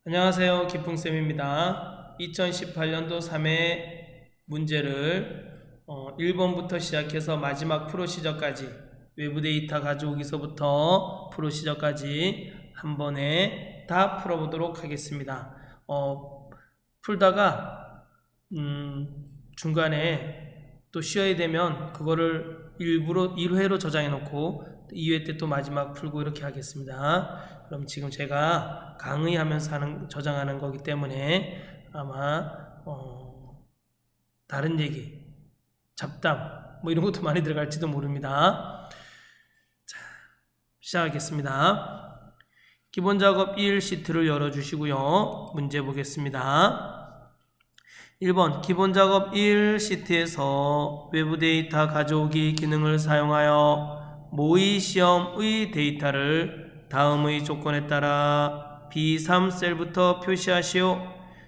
안녕하세요. 기풍쌤입니다. 2018년도 3회 문제를 1번부터 시작해서 마지막 프로 시저까지 외부 데이터 가져오기서부터 프로 시저까지 한 번에 다 풀어보도록 하겠습니다. 풀다가 중간에 또 쉬어야 되면 그거를 1회로 저장해 놓고 2회 때 또 마지막 풀고 이렇게 하겠습니다. 그럼 지금 제가 강의하면서 저장하는 거기 때문에 아마 다른 얘기, 잡담 뭐 이런 것도 많이 들어갈지도 모릅니다. 자, 시작하겠습니다. 기본 작업 1 시트를 열어주시고요. 문제 보겠습니다. 1번 기본 작업 1 시트에서 외부 데이터 가져오기 기능을 사용하여 모의 시험의 데이터를 다음의 조건에 따라 B3셀부터 표시하시오.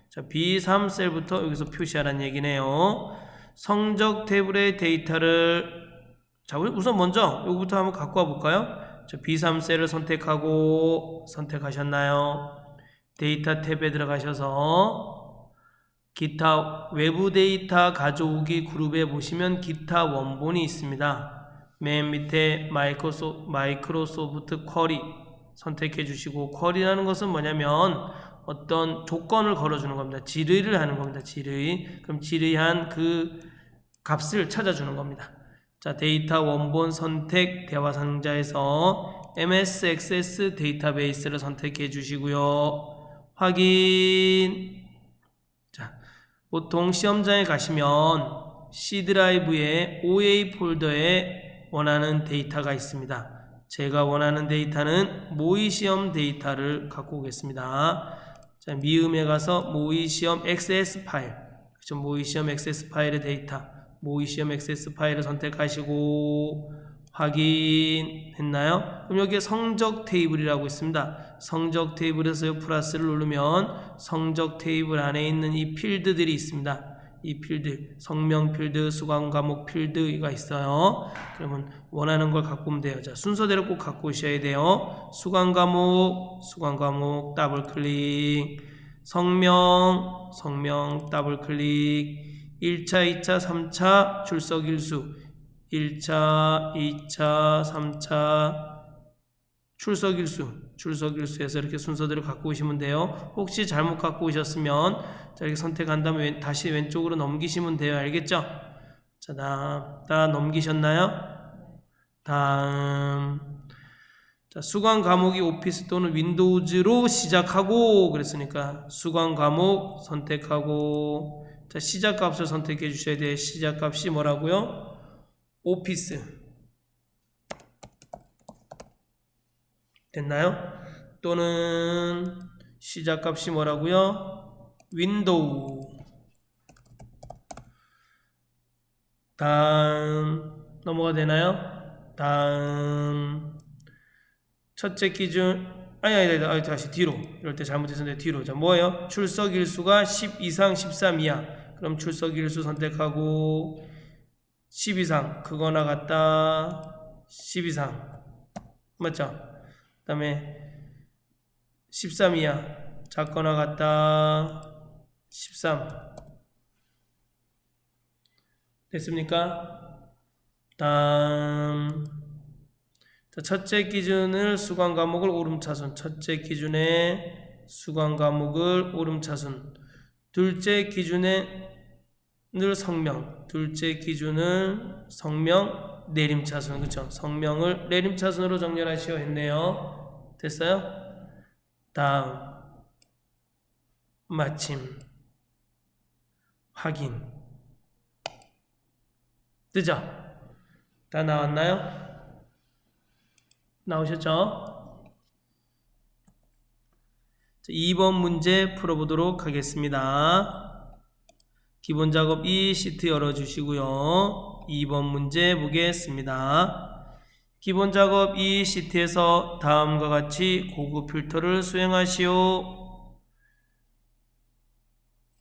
자, B3셀부터 여기서 표시하라는 얘기네요. 성적 테이블의 데이터를 자, 우리 우선 먼저 여기부터 한번 갖고 와 볼까요? 자, B3셀을 선택하셨나요? 데이터 탭에 들어가셔서 기타 외부 데이터 가져오기 그룹에 보시면 기타 원본이 있습니다. 맨 밑에 마이크로소프트 쿼리 선택해 주시고, 쿼리라는 것은 뭐냐면 어떤 조건을 걸어주는 겁니다. 질의를 하는 겁니다. 질의. 그럼 질의한 그 값을 찾아주는 겁니다. 자, 데이터 원본 선택 대화 상자에서 MS 액세스 데이터베이스를 선택해 주시고요. 확인. 자, 보통 시험장에 가시면 C 드라이브에 OA 폴더에 원하는 데이터가 있습니다. 제가 원하는 데이터는 모의시험 데이터를 갖고 오겠습니다. 자, 미음에 가서 모의시험 XS 파일, 그렇죠? 모의시험 XS 파일의 데이터, 모의시험 XS 파일을 선택하시고 확인했나요? 그럼 여기에 성적 테이블이라고 있습니다. 성적 테이블에서 플러스를 누르면 성적 테이블 안에 있는 이 필드들이 있습니다. 이 필드, 성명 필드, 수강 과목 필드가 있어요. 그러면 원하는 걸 갖고 오면 돼요. 자, 순서대로 꼭 갖고 오셔야 돼요. 수강 과목 더블 클릭, 성명 더블 클릭, 1차, 2차, 3차 출석 일수, 1차, 2차, 3차 출석 일수에서 이렇게 순서대로 갖고 오시면 돼요. 혹시 잘못 갖고 오셨으면 자, 이렇게 선택한 다음에 다시 왼쪽으로 넘기시면 돼요. 알겠죠? 자, 다음 넘기셨나요? 다음. 자, 수강 과목이 오피스 또는 윈도우즈로 시작하고 그랬으니까 수강 과목 선택하고, 자, 시작 값을 선택해 주셔야 돼요. 시작 값이 뭐라고요? 오피스. 됐나요? 또는 시작 값이 뭐라고요? 윈도우. 다음 넘어가 되나요? 다음 첫째 기준 아니 다시 뒤로, 이럴 때 잘못했었는데 뒤로. 자, 뭐예요? 출석 일수가 10 이상 13 이하. 그럼 출석 일수 선택하고 10 이상 그거나 같다. 10 이상 맞죠? 그 다음에 13 이하 작거나 같다. 13 됐습니까? 다음. 자, 첫째 기준을 수강 과목을 오름차순, 첫째 기준에 수강 과목을 오름차순, 둘째 기준에 늘 성명, 둘째 기준을 성명 내림차순, 그쵸? 성명을 내림차순으로 정렬하시오 했네요. 됐어요? 다음 마침 확인. 뜨죠? 다 나왔나요? 나오셨죠? 자, 2번 문제 풀어보도록 하겠습니다. 기본 작업 2 시트 열어주시고요. 2번 문제 보겠습니다. 기본 작업 2 시트에서 다음과 같이 고급 필터를 수행하시오.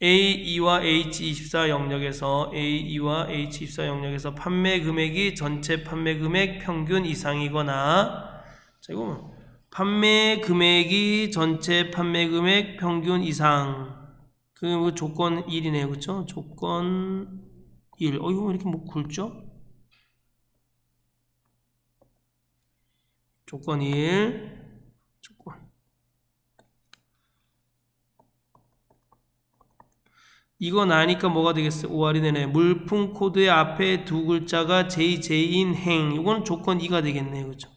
A2와 H24 영역에서 A2와 H24 영역에서 판매 금액이 전체 판매 금액 평균 이상이거나, 자, 이거 판매 금액이 전체 판매 금액 평균 이상. 그 조건 1이네요. 그쵸? 조건 1. 이거 왜 이렇게 뭐 굵죠? 조건 1. 조건. 이거 나니까 뭐가 되겠어요? OR이 되네. 물품 코드의 앞에 두 글자가 JJ인 행. 이건 조건 2가 되겠네요. 그죠?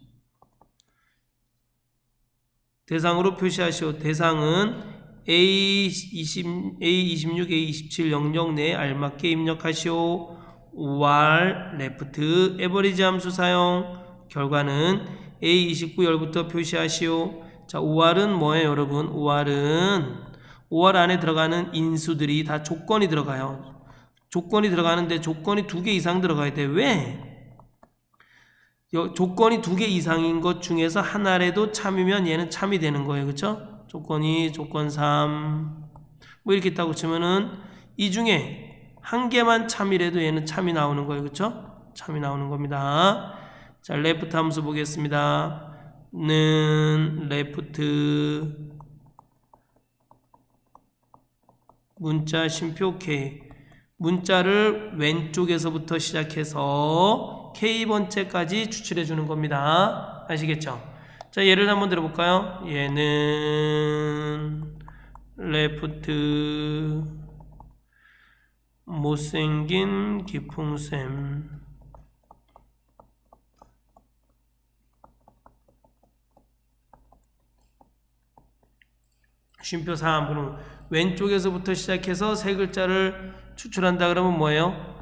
대상으로 표시하시오. 대상은 A26, A27 영역 내에 알맞게 입력하시오. OR, left, 에버리지 함수 사용. 결과는 A29 열부터 표시하시오. 자, OR은 뭐예요, 여러분? OR 안에 들어가는 인수들이 다 조건이 들어가요. 조건이 들어가는데 조건이 2개 이상 들어가야 돼. 왜? 조건이 2개 이상인 것 중에서 하나라도 참이면 얘는 참이 되는 거예요. 그쵸? 조건이 조건 3. 뭐 이렇게 있다고 치면은 이 중에 한 개만 참이라도 얘는 참이 나오는 거예요. 그쵸? 참이 나오는 겁니다. 자, 레프트 함수 보겠습니다. 는 레프트 문자 쉼표 K. 문자를 왼쪽에서부터 시작해서 K번째까지 추출해 주는 겁니다. 아시겠죠? 자, 예를 한번 들어볼까요? 얘는 레프트 못생긴 기풍샘 쉼표 3. 그럼 왼쪽에서부터 시작해서 세 글자를 추출한다 그러면 뭐예요?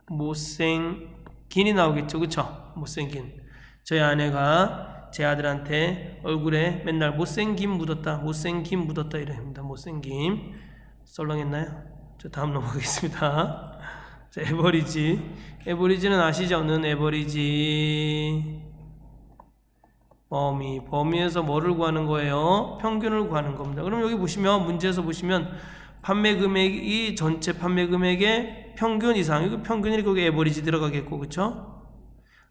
못생긴이 나오겠죠. 그쵸? 못생긴. 저희 아내가 제 아들한테 얼굴에 맨날 못생김 묻었다 이랍니다. 못생김. 썰렁했나요? 저 다음 넘어가겠습니다. 자, 에버리지는 아시죠? 는 에버리지 범위에서 뭐를 구하는 거예요? 평균을 구하는 겁니다. 그럼 여기 보시면 문제에서 보시면 판매 금액이 전체 판매 금액의 평균 이상. 이거 평균이 거기 에버리지 들어가겠고, 그쵸?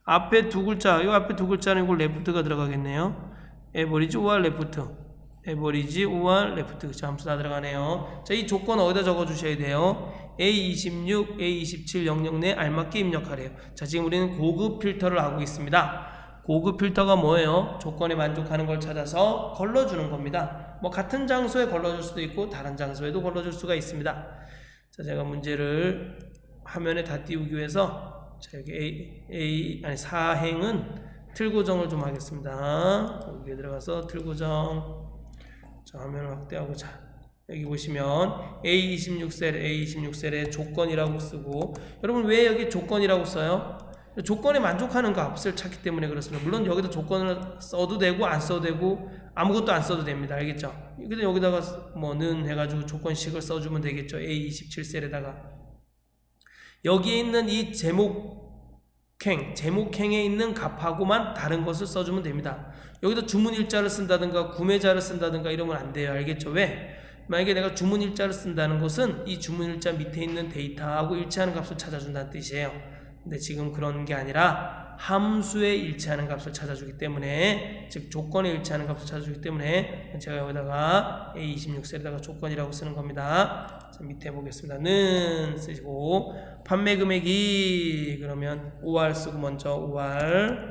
앞에 두 글자, 이 앞에 두 글자는 이거 레프트가 들어가겠네요. 에버리지 OR 레프트. 에버리지 OR 레프트. 그쵸? 함수 다 들어가네요. 자, 이 조건 어디다 적어 주셔야 돼요? A26, A27 영역 내에 알맞게 입력하래요. 자, 지금 우리는 고급 필터를 하고 있습니다. 고급 필터가 뭐예요? 조건에 만족하는 걸 찾아서 걸러주는 겁니다. 뭐 같은 장소에 걸러줄 수도 있고 다른 장소에도 걸러줄 수가 있습니다. 자, 제가 문제를 화면에 다 띄우기 위해서 자, 여기 사행은 틀고정을 좀 하겠습니다. 여기에 들어가서 틀고정. 자, 화면을 확대하고 자, 여기 보시면 A26셀에 조건이라고 쓰고, 여러분 왜 여기 조건이라고 써요? 조건에 만족하는 값을 찾기 때문에 그렇습니다. 물론 여기다 조건을 써도 되고 안 써도 되고 아무것도 안 써도 됩니다. 알겠죠? 근데 여기다가 뭐는 해가지고 조건식을 써주면 되겠죠. A27셀에다가 여기에 있는 이 제목행에 있는 값하고만 다른 것을 써주면 됩니다. 여기다 주문일자를 쓴다든가 구매자를 쓴다든가 이러면 안 돼요. 알겠죠? 왜? 만약에 내가 주문일자를 쓴다는 것은 이 주문일자 밑에 있는 데이터하고 일치하는 값을 찾아준다는 뜻이에요. 근데 지금 그런 게 아니라 함수에 일치하는 값을 찾아주기 때문에, 즉 조건에 일치하는 값을 찾아주기 때문에 제가 여기다가 A26셀에다가 조건이라고 쓰는 겁니다. 자, 밑에 보겠습니다. 는 쓰시고 판매 금액이 그러면 OR 쓰고 먼저 OR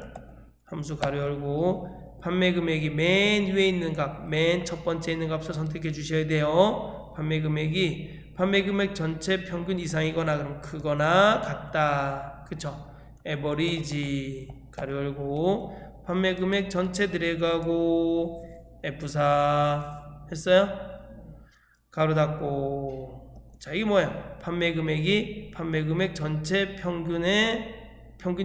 함수 가로 열고 판매 금액이 맨 위에 있는 값, 맨 첫 번째 있는 값을 선택해 주셔야 돼요. 판매 금액 전체 평균 이상이거나 그럼 크거나 같다. 그쵸? 에버리지 가로 열고 판매 금액 전체 들어가고 F4 했어요? 가로 닫고. 자, 이게 뭐야? 판매 금액 전체 평균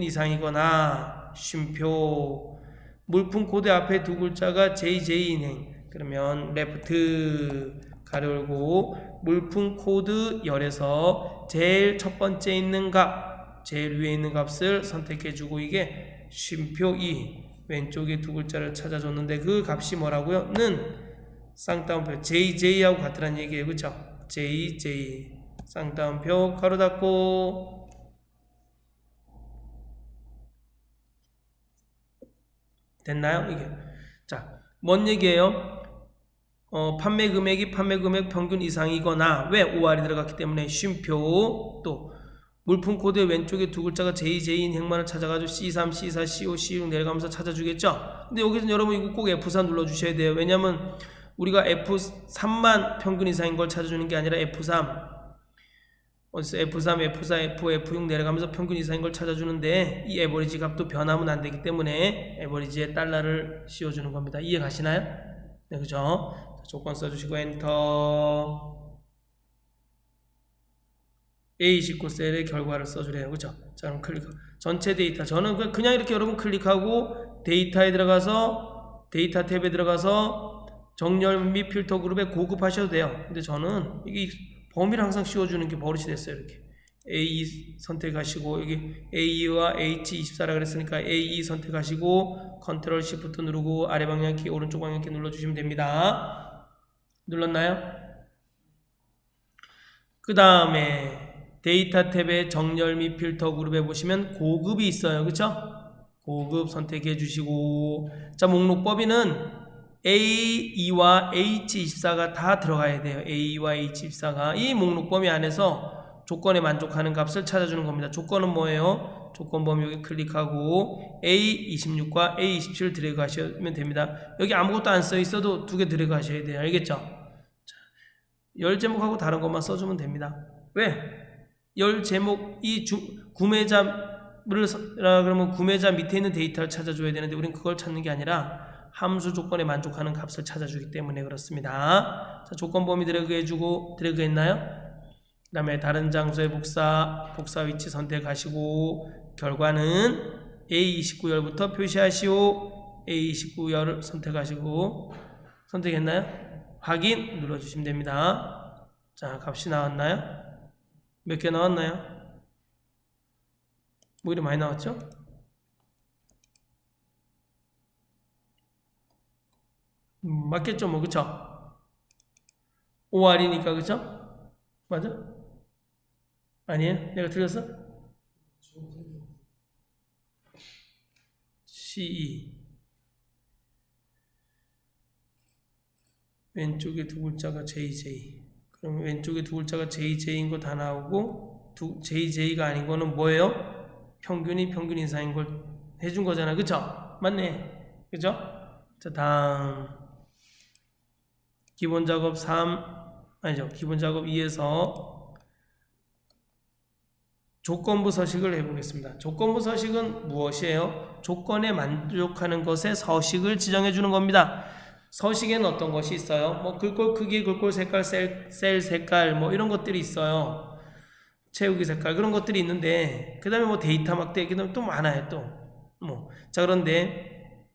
이상이거나 쉼표 물품 코드 앞에 두 글자가 JJ인행. 그러면 레프트 가로 열고 물품 코드 열에서 제일 첫 번째 있는 값, 제일 위에 있는 값을 선택해주고 이게 쉼표 2 왼쪽에 두 글자를 찾아줬는데 그 값이 뭐라고요? 는 쌍따옴표 JJ하고 같으란 얘기예요. 그쵸? JJ 쌍따옴표 가로 닫고 됐나요? 이게. 자, 뭔 얘기예요? 판매 금액이 판매 금액 평균 이상이거나 왜 OR이 들어갔기 때문에 쉼표 또 물품 코드의 왼쪽에 두 글자가 JJ인 행만을 찾아가지고 C3, C4, C5, C6 내려가면서 찾아주겠죠? 근데 여기서 여러분 이거 꼭 F4 눌러주셔야 돼요. 왜냐면 우리가 F3만 평균 이상인 걸 찾아주는 게 아니라 F3 어디서 F3, F4, F5, F6 내려가면서 평균 이상인 걸 찾아주는데 이 에버리지 값도 변하면 안 되기 때문에 에버리지에 달러를 씌워주는 겁니다. 이해 가시나요? 네, 그죠? 자, 조건 써주시고 엔터 A29셀의 결과를 써주래요. 그죠? 자, 그럼 클릭. 전체 데이터. 저는 그냥 이렇게 여러분 클릭하고 데이터에 들어가서 데이터 탭에 들어가서 정렬 및 필터 그룹에 고급하셔도 돼요. 근데 저는 이게 범위를 항상 씌워주는 게 버릇이 됐어요. 이렇게 A2 선택하시고 여기 A와 H24라 그랬으니까 A2 선택하시고 컨트롤 시프트 누르고 아래 방향키 오른쪽 방향키 눌러주시면 됩니다. 눌렀나요? 그 다음에 데이터 탭에 정렬 및 필터 그룹에 보시면 고급이 있어요. 그쵸? 고급 선택해 주시고 자 목록 범위는 A2와 H24가 다 들어가야 돼요. A2와 H24가 이 목록 범위 안에서 조건에 만족하는 값을 찾아주는 겁니다. 조건은 뭐예요? 조건 범위 여기 클릭하고 A26과 A27을 드래그 하시면 됩니다. 여기 아무것도 안 써 있어도 두 개 드래그 하셔야 돼요. 알겠죠? 자, 열 제목하고 다른 것만 써주면 됩니다. 왜? 열 제목 이 구매자를 그러면 구매자 밑에 있는 데이터를 찾아줘야 되는데 우리는 그걸 찾는 게 아니라 함수 조건에 만족하는 값을 찾아주기 때문에 그렇습니다. 자, 조건 범위 드래그 해주고 드래그 했나요? 그 다음에 다른 장소의 복사 위치 선택하시고 결과는 A29열부터 표시하시오. A29열을 선택하시고 선택했나요? 확인 눌러주시면 됩니다. 자, 값이 나왔나요? 몇 개 나왔나요? 뭐 이리 많이 나왔죠? 맞겠죠 뭐 그쵸? OR이니까 그쵸? 맞아? 아니에요? 내가 틀렸어? CE 왼쪽에 두 글자가 JJ 그럼 왼쪽에 두 글자가 JJ인 거 다 나오고 JJ가 아닌 거는 뭐예요? 평균이 평균 이상인 걸 해준 거잖아. 그쵸? 맞네. 그죠? 자, 다음 기본 작업 3 아니죠. 기본 작업 2에서 조건부 서식을 해보겠습니다. 조건부 서식은 무엇이에요? 조건에 만족하는 것에 서식을 지정해 주는 겁니다. 서식에는 어떤 것이 있어요? 뭐 글꼴 크기, 글꼴 색깔, 셀 색깔 뭐 이런 것들이 있어요. 채우기 색깔 그런 것들이 있는데 그 다음에 뭐 데이터 막대 그 다음에 또 많아요 또 뭐. 자 그런데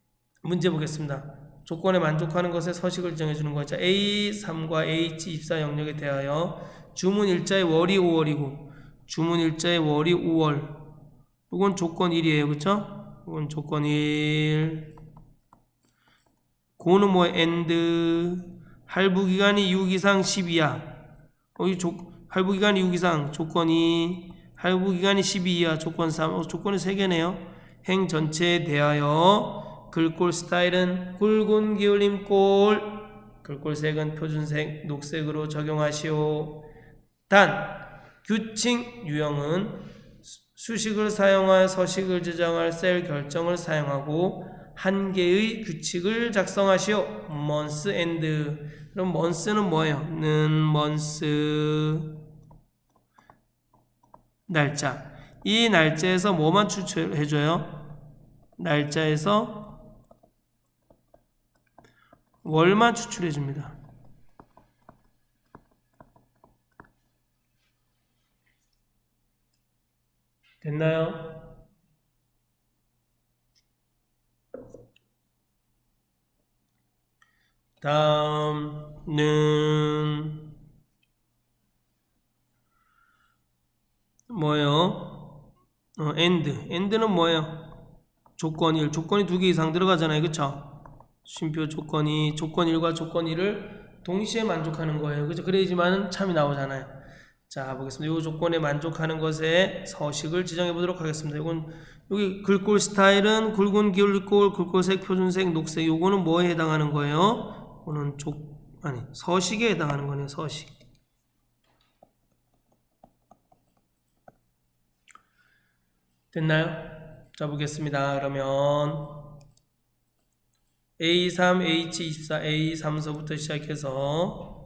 문제 보겠습니다. 조건에 만족하는 것에 서식을 지정해 주는 거죠. A3과 H24 영역에 대하여 주문 일자의 월이 5월이고 주문 일자의 월이 5월 이건 조건 1이에요. 그쵸? 이건 조건 1 고는 뭐 and 할부기간이 6 이상 10 이하 할부기간이 6 이상 조건 2 할부기간이 12 이하 조건 3 조건이 3개네요. 행 전체에 대하여 글꼴 스타일은 굵은 기울임꼴 글꼴색은 표준색 녹색으로 적용하시오. 단 규칙 유형은 수식을 사용하여 서식을 지정할 셀 결정을 사용하고 한 개의 규칙을 작성하시오. month and 그럼 month는 뭐예요? 는 month 날짜. 이 날짜에서 뭐만 추출해줘요? 날짜에서 월만 추출해줍니다. 됐나요? 다음은 뭐예요? end는 뭐예요? 조건 1, 조건이 2개 이상 들어가잖아요. 그쵸? 쉼표 조건 2, 조건 1과 조건 2를 동시에 만족하는 거예요. 그죠? 그래야지만 참이 나오잖아요. 자, 보겠습니다. 이 조건에 만족하는 것에 서식을 지정해 보도록 하겠습니다. 이건 여기 글꼴 스타일은 굵은 기울골, 글꼴색, 표준색, 녹색. 요거는 뭐에 해당하는 거예요? 이거는 서식에 해당하는 거네요. 서식. 됐나요? 자, 보겠습니다. 그러면 A3, H24, A3서부터 시작해서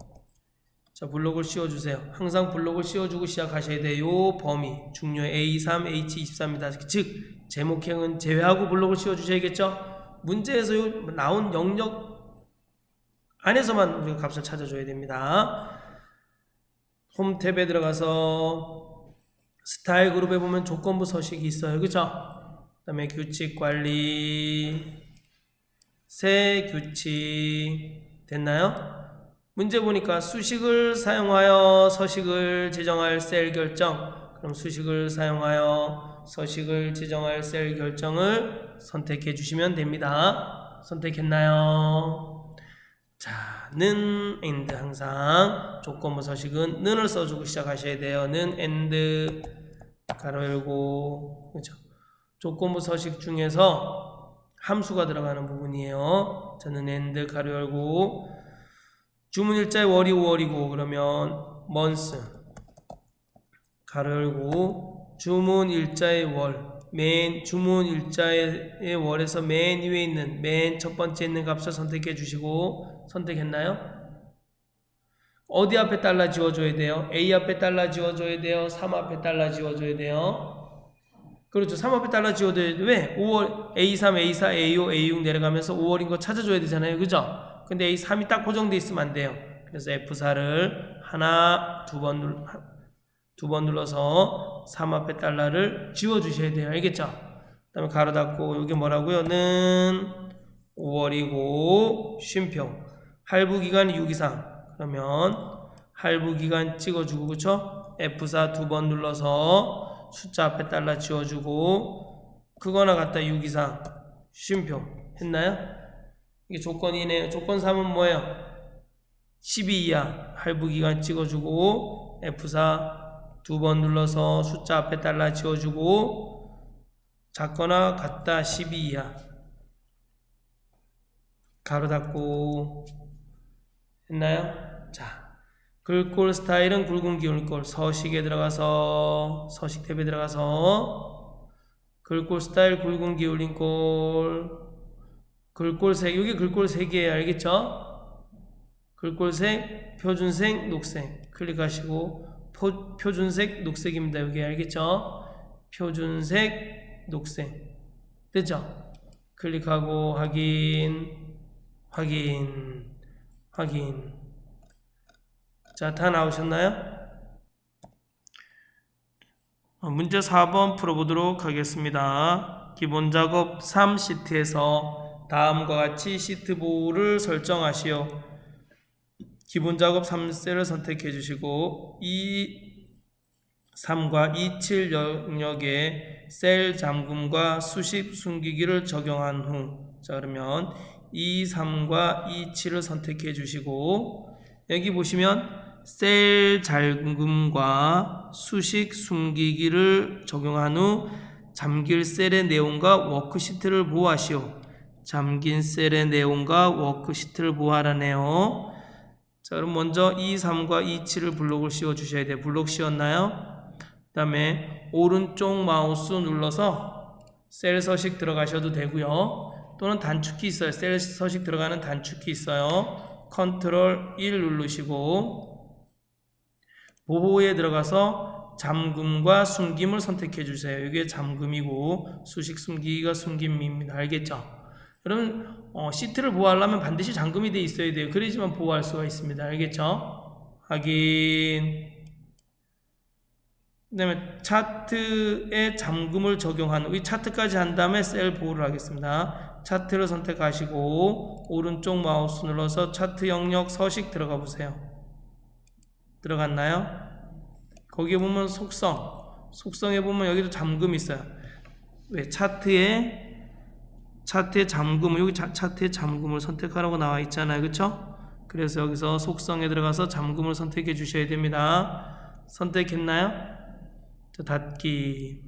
자, 블록을 씌워주세요. 항상 블록을 씌워주고 시작하셔야 돼요. 범위 중요해. A3, H24입니다. 즉 제목형은 제외하고 블록을 씌워주셔야겠죠. 문제에서 나온 영역 안에서만 우리가 값을 찾아줘야 됩니다. 홈 탭에 들어가서 스타일 그룹에 보면 조건부 서식이 있어요. 그쵸? 그 다음에 규칙 관리, 새 규칙 됐나요? 문제 보니까 수식을 사용하여 서식을 지정할 셀 결정. 그럼 수식을 사용하여 서식을 지정할 셀 결정을 선택해 주시면 됩니다. 선택했나요? 자, 는, and 항상 조건부 서식은 는을 써주고 시작하셔야 돼요. 는, and 가로 열고 그렇죠? 조건부 서식 중에서 함수가 들어가는 부분이에요. 저는 and 가로 열고 주문일자의 월이 5월이고 그러면 month 가로 열고 주문일자의 월 주문일자의 월에서 맨 위에 있는 맨 첫 번째 있는 값을 선택해 주시고 선택했나요? 어디 앞에 달러 지워줘야 돼요? A 앞에 달러 지워줘야 돼요? 3 앞에 달러 지워줘야 돼요? 그렇죠. 3 앞에 달러 지워줘야 돼요. 왜? 5월 A3, A4, A5, A6 내려가면서 5월인 거 찾아줘야 되잖아요. 그죠? 근데 이 3이 딱 고정돼 있으면 안 돼요. 그래서 F4를 두 번 눌러서 3 앞에 달러를 지워주셔야 돼요. 알겠죠? 그 다음에 가로 닫고 여기 뭐라고요? 는 5월이고 쉼표 할부기간 6 이상 그러면 할부기간 찍어주고 그쵸? F4 두 번 눌러서 숫자 앞에 달러 지워주고 그거나 같다 6 이상 쉼표 했나요? 이게 조건이네요. 조건 3은 뭐예요? 12 이하 할부기간 찍어주고 F4 두 번 눌러서 숫자 앞에 달러 지워주고 작거나 같다 12 이하 가로 닫고 했나요? 자, 글꼴 스타일은 굵은 기울골 서식에 들어가서 서식 탭에 들어가서 글꼴 스타일 굵은 기울인 골 글꼴색 여기 글꼴색이에요. 알겠죠? 글꼴색 표준색 녹색 클릭하시고 표준색 녹색입니다. 여기 알겠죠? 표준색 녹색 됐죠? 클릭하고 확인 자, 다 나오셨나요? 문제 4번 풀어보도록 하겠습니다. 기본 작업 3시트에서 다음과 같이 시트 보호를 설정하시오. 기본 작업 3셀을 선택해 주시고 3과 27 영역에 셀 잠금과 수식 숨기기를 적용한 후 자 그러면 3과 27을 선택해 주시고 여기 보시면 셀 잠금과 수식 숨기기를 적용한 후 잠길 셀의 내용과 워크시트를 보호하시오. 잠긴 셀의 내용과 워크시트를 보호하라네요. 자, 그럼 먼저 3과 27을 블록을 씌워 주셔야 돼요. 블록 씌웠나요? 그 다음에 오른쪽 마우스 눌러서 셀 서식 들어가셔도 되고요. 또는 단축키 있어요. 셀 서식 들어가는 단축키 있어요. 컨트롤 1 누르시고 보호에 들어가서 잠금과 숨김을 선택해 주세요. 이게 잠금이고 수식 숨기기가 숨김입니다. 알겠죠? 그러면 시트를 보호하려면 반드시 잠금이 돼 있어야 돼요. 그래야지만 보호할 수가 있습니다. 알겠죠? 확인. 그 다음에 차트에 잠금을 적용한 후 이 차트까지 한 다음에 셀 보호를 하겠습니다. 차트를 선택하시고 오른쪽 마우스 눌러서 차트 영역 서식 들어가 보세요. 들어갔나요? 거기에 보면 속성에 보면 여기도 잠금이 있어요. 왜? 차트에 잠금을 여기 차트에 잠금을 선택하라고 나와 있잖아요. 그렇죠? 그래서 여기서 속성에 들어가서 잠금을 선택해 주셔야 됩니다. 선택했나요? 자, 닫기.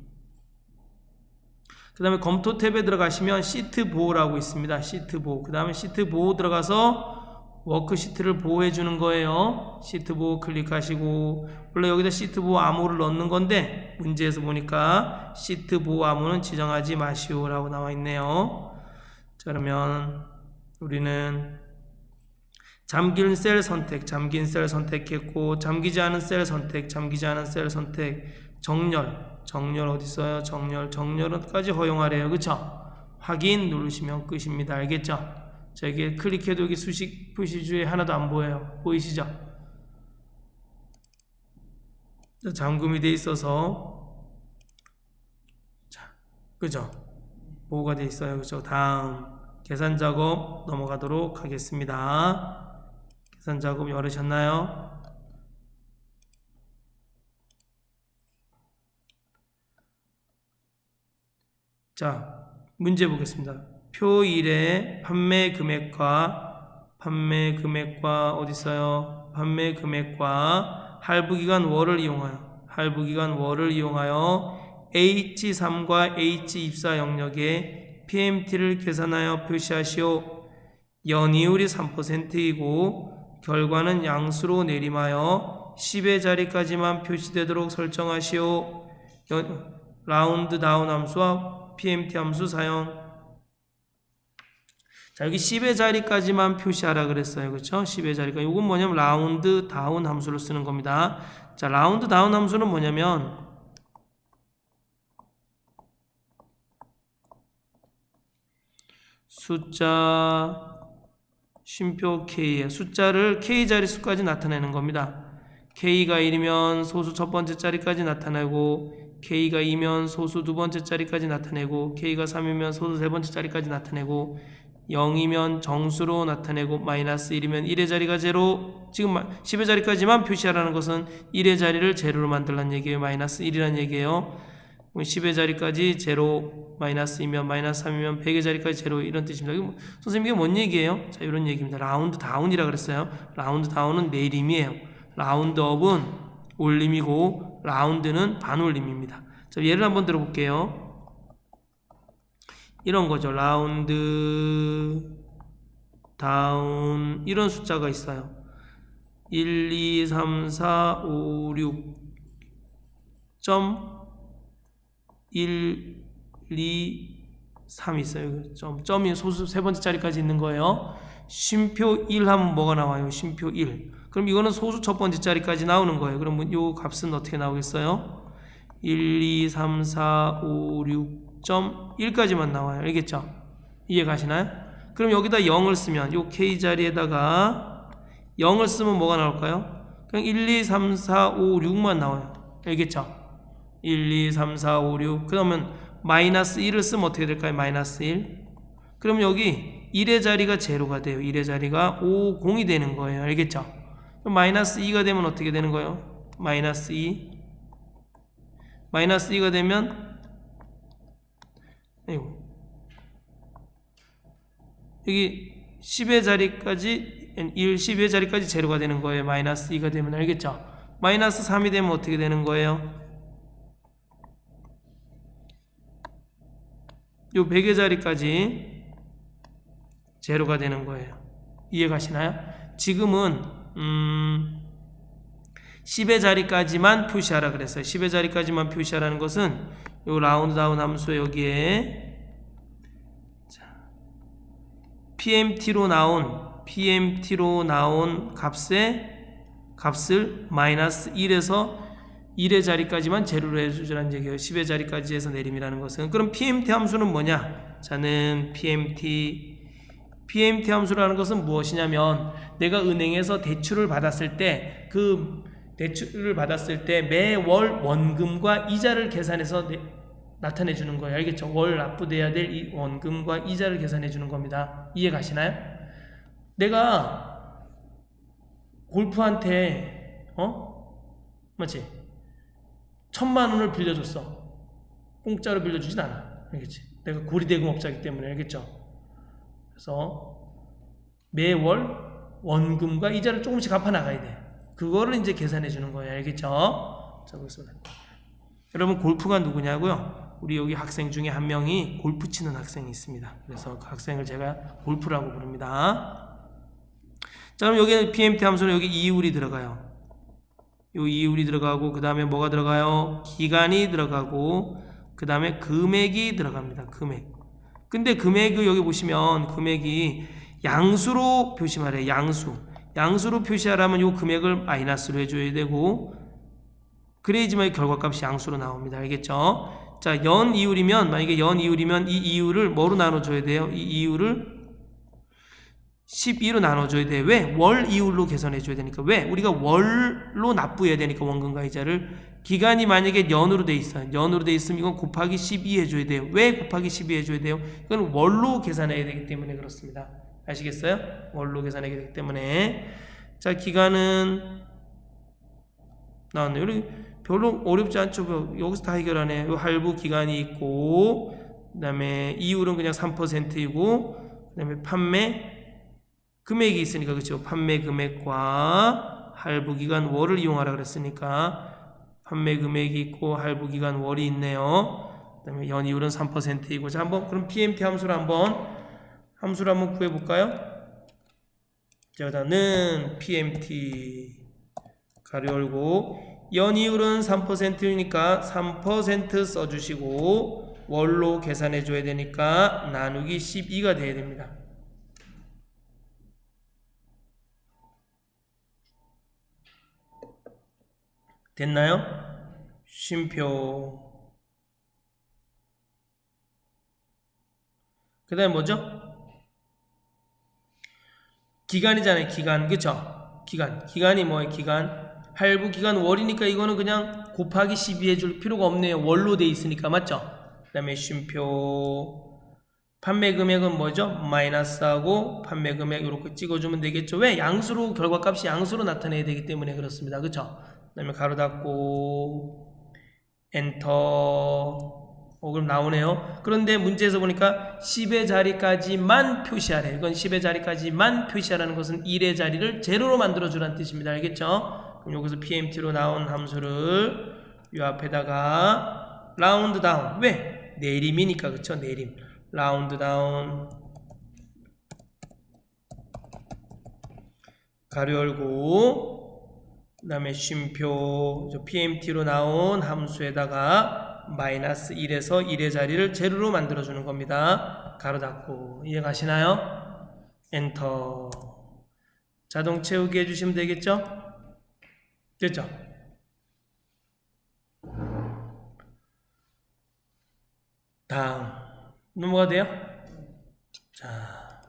그 다음에 검토 탭에 들어가시면 시트 보호라고 있습니다. 시트 보호. 그 다음에 시트 보호 들어가서 워크시트를 보호해 주는 거예요. 시트 보호 클릭하시고, 원래 여기다 시트 보호 암호를 넣는 건데 문제에서 보니까 시트 보호 암호는 지정하지 마시오 라고 나와 있네요. 자, 그러면 우리는 잠긴 셀 선택, 잠긴 셀 선택했고, 잠기지 않은 셀 선택, 잠기지 않은 셀 선택, 정렬 어디 있어요? 정렬은까지 허용하래요. 그쵸? 확인 누르시면 끝입니다. 알겠죠? 자, 이게 클릭해도 여기 수식 표시주에 하나도 안 보여요. 보이시죠? 자, 잠금이 돼 있어서, 자, 그죠? 보호가 돼 있어요. 그죠? 다음 계산 작업 넘어가도록 하겠습니다. 계산 작업 열으셨나요? 자, 문제 보겠습니다. 표 1의 판매 금액과 어디 있어요? 판매 금액과 할부기간 월을 이용하여 H3과 H24 영역에 PMT를 계산하여 표시하시오. 연이율이 3%이고 결과는 양수로 내림하여 10의 자리까지만 표시되도록 설정하시오. 라운드 다운 함수와 PMT 함수 사용. 자, 여기 10의 자리까지만 표시하라 그랬어요. 그렇죠? 10의 자리까지. 이건 뭐냐면 라운드 다운 함수를 쓰는 겁니다. 자, 라운드 다운 함수는 뭐냐면 숫자 쉼표 K에 숫자를 K 자릿수까지 나타내는 겁니다. K가 1이면 소수 첫 번째 자리까지 나타내고, K가 2면 소수 두 번째 자리까지 나타내고, K가 3이면 소수 세 번째 자리까지 나타내고, 0이면 정수로 나타내고, 마이너스 1이면 1의 자리가 제로. 지금 10의 자리까지만 표시하라는 것은 1의 자리를 제로로 만들라는 얘기예요. 마이너스 1이라는 얘기예요. 10의 자리까지 제로, 마이너스 2면 마이너스 3이면 100의 자리까지 제로, 이런 뜻입니다. 선생님 이게 뭔 얘기예요? 자, 이런 얘기입니다. 라운드 다운이라 그랬어요. 라운드 다운은 내림이에요. 라운드업은 올림이고 라운드는 반올림입니다. 자, 예를 한번 들어볼게요. 이런 거죠. 라운드 다운 이런 숫자가 있어요. 1, 2, 3, 4, 5, 6 1, 2, 3 있어요. 점이 소수 세 번째 자리까지 있는 거예요. 쉼표 1 하면 뭐가 나와요? 쉼표 1. 그럼 이거는 소수 첫 번째 자리까지 나오는 거예요. 그럼 이 값은 어떻게 나오겠어요? 1, 2, 3, 4, 5, 6.1까지만 나와요. 알겠죠? 이해 가시나요? 그럼 여기다 0을 쓰면 이 K 자리에다가 0을 쓰면 뭐가 나올까요? 그냥 1, 2, 3, 4, 5, 6만 나와요. 알겠죠? 1, 2, 3, 4, 5, 6. 그러면 마이너스 1을 쓰면 어떻게 될까요? 마이너스 1. 그럼 여기 1의 자리가 제로가 돼요. 1의 자리가 5, 0이 되는 거예요. 알겠죠? 그럼 마이너스 2가 되면 어떻게 되는 거예요? 마이너스 2. 마이너스 2가 되면 여기 10의 자리까지 1, 10의 자리까지 제로가 되는 거예요. 마이너스 2가 되면. 알겠죠? 마이너스 3이 되면 어떻게 되는 거예요? 요 100의 자리까지 제로가 되는 거예요. 이해 가시나요? 지금은 10의 자리까지만 표시하라 그랬어요. 10의 자리까지만 표시하라는 것은 요 라운드 다운 함수 여기에 PMT로 나온 값을 마이너스 1에서 1의 자리까지만 제로로 해주라는 얘기예요. 10의 자리까지 해서 내림이라는 것은. 그럼 PMT 함수는 뭐냐? 자는 PMT 함수라는 것은 무엇이냐면, 내가 은행에서 대출을 받았을 때 매월 원금과 이자를 계산해서 나타내 주는 거예요. 알겠죠? 월 납부돼야 될 이 원금과 이자를 계산해 주는 겁니다. 이해 가시나요? 내가 골프한테 맞지? 1000만 원을 빌려줬어. 공짜로 빌려주진 않아. 알겠지? 내가 고리대금업자이기 때문에. 알겠죠? 그래서 매월 원금과 이자를 조금씩 갚아 나가야 돼. 그거를 이제 계산해 주는 거예요. 알겠죠? 자, 보겠습니다. 여러분 골프가 누구냐고요? 우리 여기 학생 중에 한 명이 골프 치는 학생이 있습니다. 그래서 그 학생을 제가 골프라고 부릅니다. 자, 그럼 여기 PMT 함수는 여기 이율이 들어가요. 요 이율이 들어가고 그 다음에 뭐가 들어가요? 기간이 들어가고 그 다음에 금액이 들어갑니다. 금액. 근데 금액을 여기 보시면 금액이 양수로 표시하래요. 양수로 표시하려면 요 금액을 마이너스로 해줘야 되고 그래야지만 결과값이 양수로 나옵니다. 알겠죠? 자, 연 이율이면 만약에 연 이율이면 이 이율을 뭐로 나눠줘야 돼요? 이 이율을 12로 나눠줘야 돼. 왜? 월 이율로 계산해줘야 되니까. 왜? 우리가 월로 납부해야 되니까 원금과 이자를. 기간이 만약에 연으로 돼 있어요. 연으로 돼 있으면 이건 곱하기 12 해줘야 돼요. 왜 곱하기 12 해줘야 돼요? 이건 월로 계산해야 되기 때문에 그렇습니다. 아시겠어요? 월로 계산해야 되기 때문에. 자, 기간은 나왔네요. 별로 어렵지 않죠. 여기서 다 해결하네. 요 할부 기간이 있고 그 다음에 이율은 그냥 3%이고 그 다음에 판매 금액이 있으니까 그렇죠. 판매 금액과 할부 기간 월을 이용하라 그랬으니까 판매 금액이 있고 할부 기간 월이 있네요. 그다음에 연이율은 3%이고 자, 한번 그럼 PMT 함수를 한번 구해 볼까요? 자, 는 PMT 가로 열고 연이율은 3%니까 3% 써 주시고 월로 계산해 줘야 되니까 나누기 12가 돼야 됩니다. 됐나요? 쉼표. 그 다음에 뭐죠? 기간이잖아요. 기간. 그쵸? 기간이 뭐예요? 기간. 할부 기간 월이니까 이거는 그냥 곱하기 12 해줄 필요가 없네요. 월로 돼 있으니까. 맞죠? 그 다음에 쉼표. 판매 금액은 뭐죠? 마이너스하고 판매 금액 이렇게 찍어주면 되겠죠? 왜? 양수로 결과값이 양수로 나타내야 되기 때문에 그렇습니다. 그쵸? 그 다음에 가로 닫고 엔터. 그럼 나오네요. 그런데 문제에서 보니까 10의 자리까지만 표시하래. 이건 10의 자리까지만 표시하라는 것은 1의 자리를 제로로 만들어주라는 뜻입니다. 알겠죠? 그럼 여기서 PMT로 나온 함수를 이 앞에다가 라운드 다운. 왜? 내림이니까. 그쵸? 내림. 라운드 다운 가로 열고 그 다음에 쉼표 PMT로 나온 함수에다가 마이너스 1에서 1의 자리를 제로로 만들어주는 겁니다. 가로 닫고 이해가시나요? 엔터. 자동 채우기 해주시면 되겠죠? 됐죠? 다음 넘어가도 돼요? 자,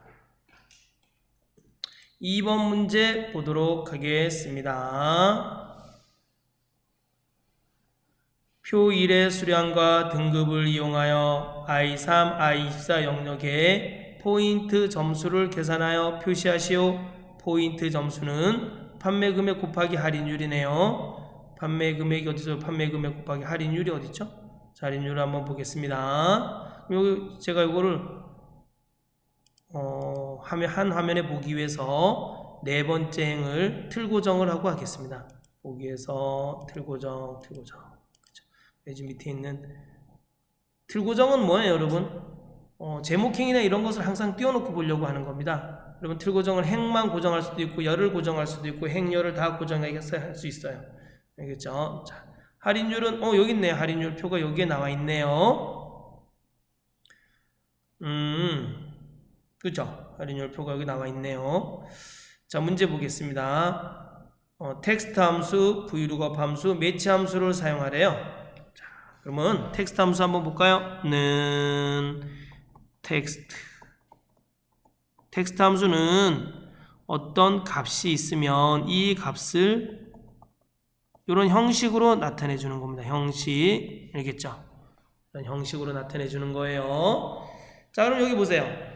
2번 문제 보도록 하겠습니다. 표 1의 수량과 등급을 이용하여 I3, I24 영역에 포인트 점수를 계산하여 표시하시오. 포인트 점수는 판매 금액 곱하기 할인율이네요. 판매 금액이 어디죠? 판매 금액 곱하기 할인율이 어디죠? 자, 할인율을 한번 보겠습니다. 여기 제가 이거를 한 화면에 보기 위해서 네 번째 행을 틀고정을 하고 하겠습니다. 보기 위해서 틀고정. 그렇죠? 밑에 있는 틀고정은 뭐예요, 여러분? 제목행이나 이런 것을 항상 띄워놓고 보려고 하는 겁니다. 여러분, 틀고정은 행만 고정할 수도 있고 열을 고정할 수도 있고 행열을 다 고정해서 할 수 있어요. 알겠죠? 자, 할인율은 여기 있네요. 할인율 표가 여기에 나와 있네요. 그죠? 할인율 표가 여기 나와 있네요. 자, 문제 보겠습니다. 텍스트 함수, vlookup 함수, 매치 함수를 사용하래요. 자, 그러면 텍스트 함수 한번 볼까요? 는 텍스트 함수는 어떤 값이 있으면 이 값을 이런 형식으로 나타내 주는 겁니다. 형식. 알겠죠? 이런 형식으로 나타내 주는 거예요. 자, 그럼 여기 보세요.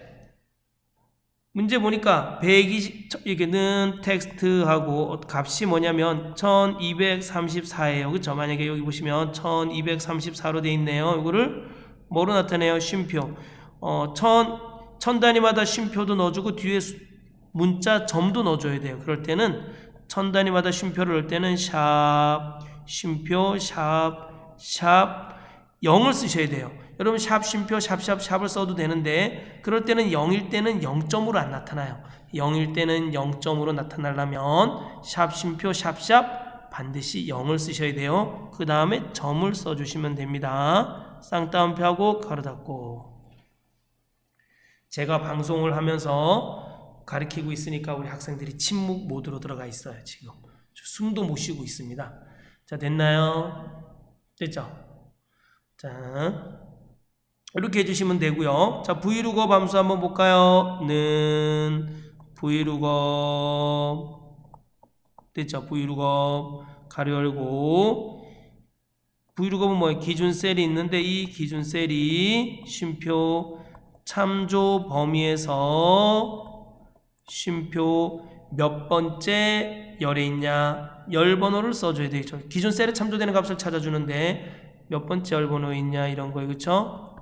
문제 보니까 120, 이게는 텍스트하고 값이 뭐냐면 1234예요. 그쵸? 만약에 여기 보시면 1234로 되어 있네요. 이거를 뭐로 나타내요? 쉼표. 1000 단위마다 쉼표도 넣어주고 뒤에 문자 점도 넣어줘야 돼요. 그럴 때는 천 단위마다 쉼표를 넣을 때는 샵, 쉼표, 샵, 0을 쓰셔야 돼요. 여러분 샵, 쉼표, 샵을 써도 되는데 그럴 때는 0일 때는 0점으로 안 나타나요. 0일 때는 0점으로 나타나려면 샵, 쉼표, 샵 반드시 0을 쓰셔야 돼요. 그 다음에 점을 써주시면 됩니다. 쌍따옴표하고 가로 닫고. 제가 방송을 하면서 가르치고 있으니까 우리 학생들이 침묵 모드로 들어가 있어요. 지금 숨도 못 쉬고 있습니다. 자, 됐나요? 됐죠? 자, 이렇게 해주시면 되고요. 자, 브이루거 함수 한번 볼까요? 는 브이루거 됐죠? 브이루거 가로 열고, 브이루거는 뭐예요? 기준 셀이 있는데 이 기준 셀이 쉼표 참조 범위에서 쉼표 몇 번째 열에 있냐, 열 번호를 써줘야 되겠죠. 기준 셀에 참조되는 값을 찾아주는데 몇 번째 열 번호에 있냐 이런 거예요. 그렇죠?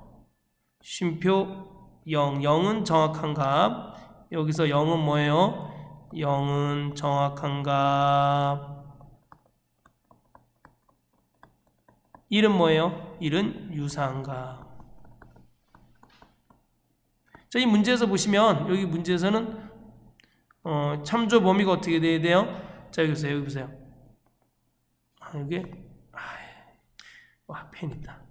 쉼표 0, 0은 정확한 값. 여기서 0은 뭐예요? 0은 정확한 값. 1은 뭐예요? 1은 유사한 값. 자, 이 문제에서 보시면 여기 문제에서는 참조 범위가 어떻게 돼야 돼요? 자, 여기 보세요. 여기 보세요. 이게 와, 펜 있다.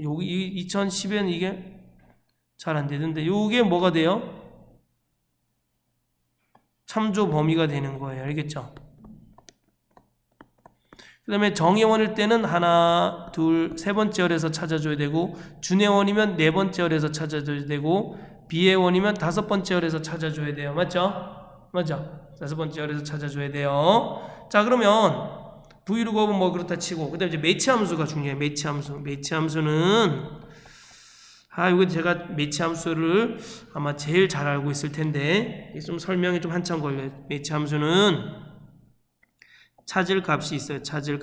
여기 2010에는 이게 잘 안 되는데 요게 뭐가 돼요? 참조 범위가 되는 거예요. 알겠죠? 그 다음에 정예원일 때는 하나, 둘, 세 번째 열에서 찾아줘야 되고, 준예원이면 네 번째 열에서 찾아줘야 되고, 비예원이면 다섯 번째 열에서 찾아줘야 돼요. 맞죠? 맞죠? 다섯 번째 열에서 찾아줘야 돼요. 자, 그러면 브이루거는 뭐 그렇다 치고, 그 다음에 이제 매치 함수가 중요해요. 매치 함수. 매치 함수는 이거 제가 매치 함수를 아마 제일 잘 알고 있을 텐데 좀 설명이 좀 한참 걸려요. 매치 함수는 찾을 값이 있어요. 찾을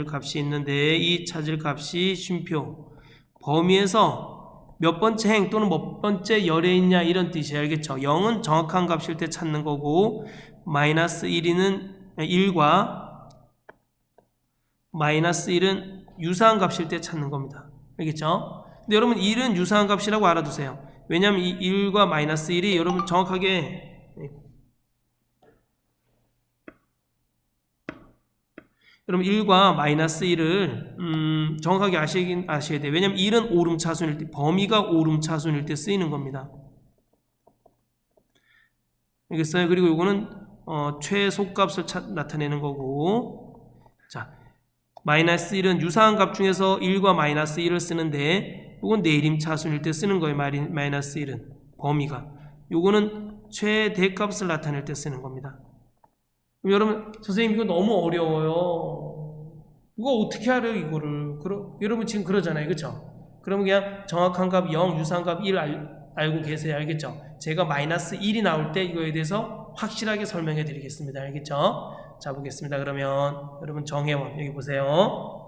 값이 있는데 이 찾을 값이 쉼표 범위에서 몇 번째 행 또는 몇 번째 열에 있냐 이런 뜻이에요. 알겠죠? 0은 정확한 값일 때 찾는 거고 마이너스 1과 마이너스 1은 유사한 값일 때 찾는 겁니다. 알겠죠? 근데 여러분 1은 유사한 값이라고 알아두세요. 왜냐하면 이 1과 마이너스 1이 여러분 정확하게 여러분 1과 마이너스 1을 정확하게 아셔야 돼요. 왜냐하면 1은 오름차순일 때, 범위가 오름차순일 때 쓰이는 겁니다. 알겠어요? 그리고 이거는 최소값을 나타내는 거고, 자, 마이너스 1은 유사한 값 중에서 1과 마이너스 1을 쓰는데 이건 내림차순일 때 쓰는 거예요. 마이너스 1은 범위가. 이거는 최대값을 나타낼 때 쓰는 겁니다. 여러분, 선생님 이거 너무 어려워요. 이거 어떻게 알아요, 이거를? 여러분 지금 그러잖아요. 그렇죠? 그러면 그냥 정확한 값 0, 유사한 값 1 알고 계세요. 알겠죠? 제가 마이너스 1이 나올 때 이거에 대해서 확실하게 설명해 드리겠습니다. 알겠죠? 자, 보겠습니다. 그러면 여러분 정혜원 여기 보세요.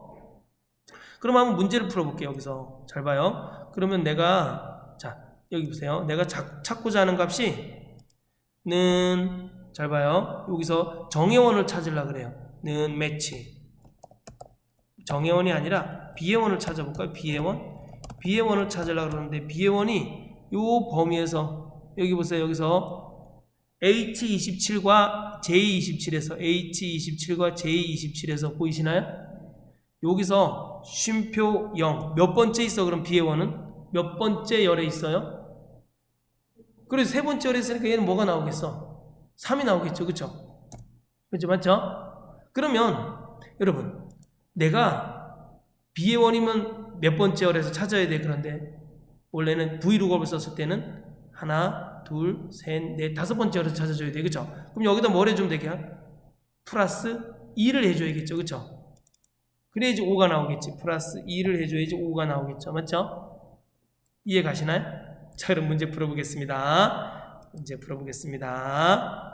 그럼 한번 문제를 풀어볼게요. 여기서 잘 봐요. 그러면 내가 자 여기 보세요. 내가 찾고자 하는 값이 는 잘 봐요. 여기서 정예원을 찾으려고 그래요. 는 매치. 정예원이 아니라 비예원을 찾아볼까요? 비예원을 찾으려고 그러는데 비예원이 요 범위에서 여기 보세요. 여기서 H27과 J27에서 H27과 J27에서 보이시나요? 여기서 쉼표 0 몇 번째 있어? 그럼 비예원은 몇 번째 열에 있어요? 그래서 세 번째 열에 있으니까 얘는 뭐가 나오겠어? 3이 나오겠죠. 그쵸? 그렇죠? 맞죠? 그러면 여러분 내가 비예원이면 몇 번째 열에서 찾아야 돼. 그런데 원래는 브이루거를 썼을 때는 하나, 둘, 셋, 넷, 다섯 번째 열에서 찾아줘야 돼. 그쵸? 그럼 여기다 뭘 해주면 되게요? 플러스 2를 해줘야겠죠. 그쵸? 그래야지 5가 나오겠지. 플러스 2를 해줘야지 5가 나오겠죠. 맞죠? 이해 가시나요? 자, 그럼 문제 풀어보겠습니다.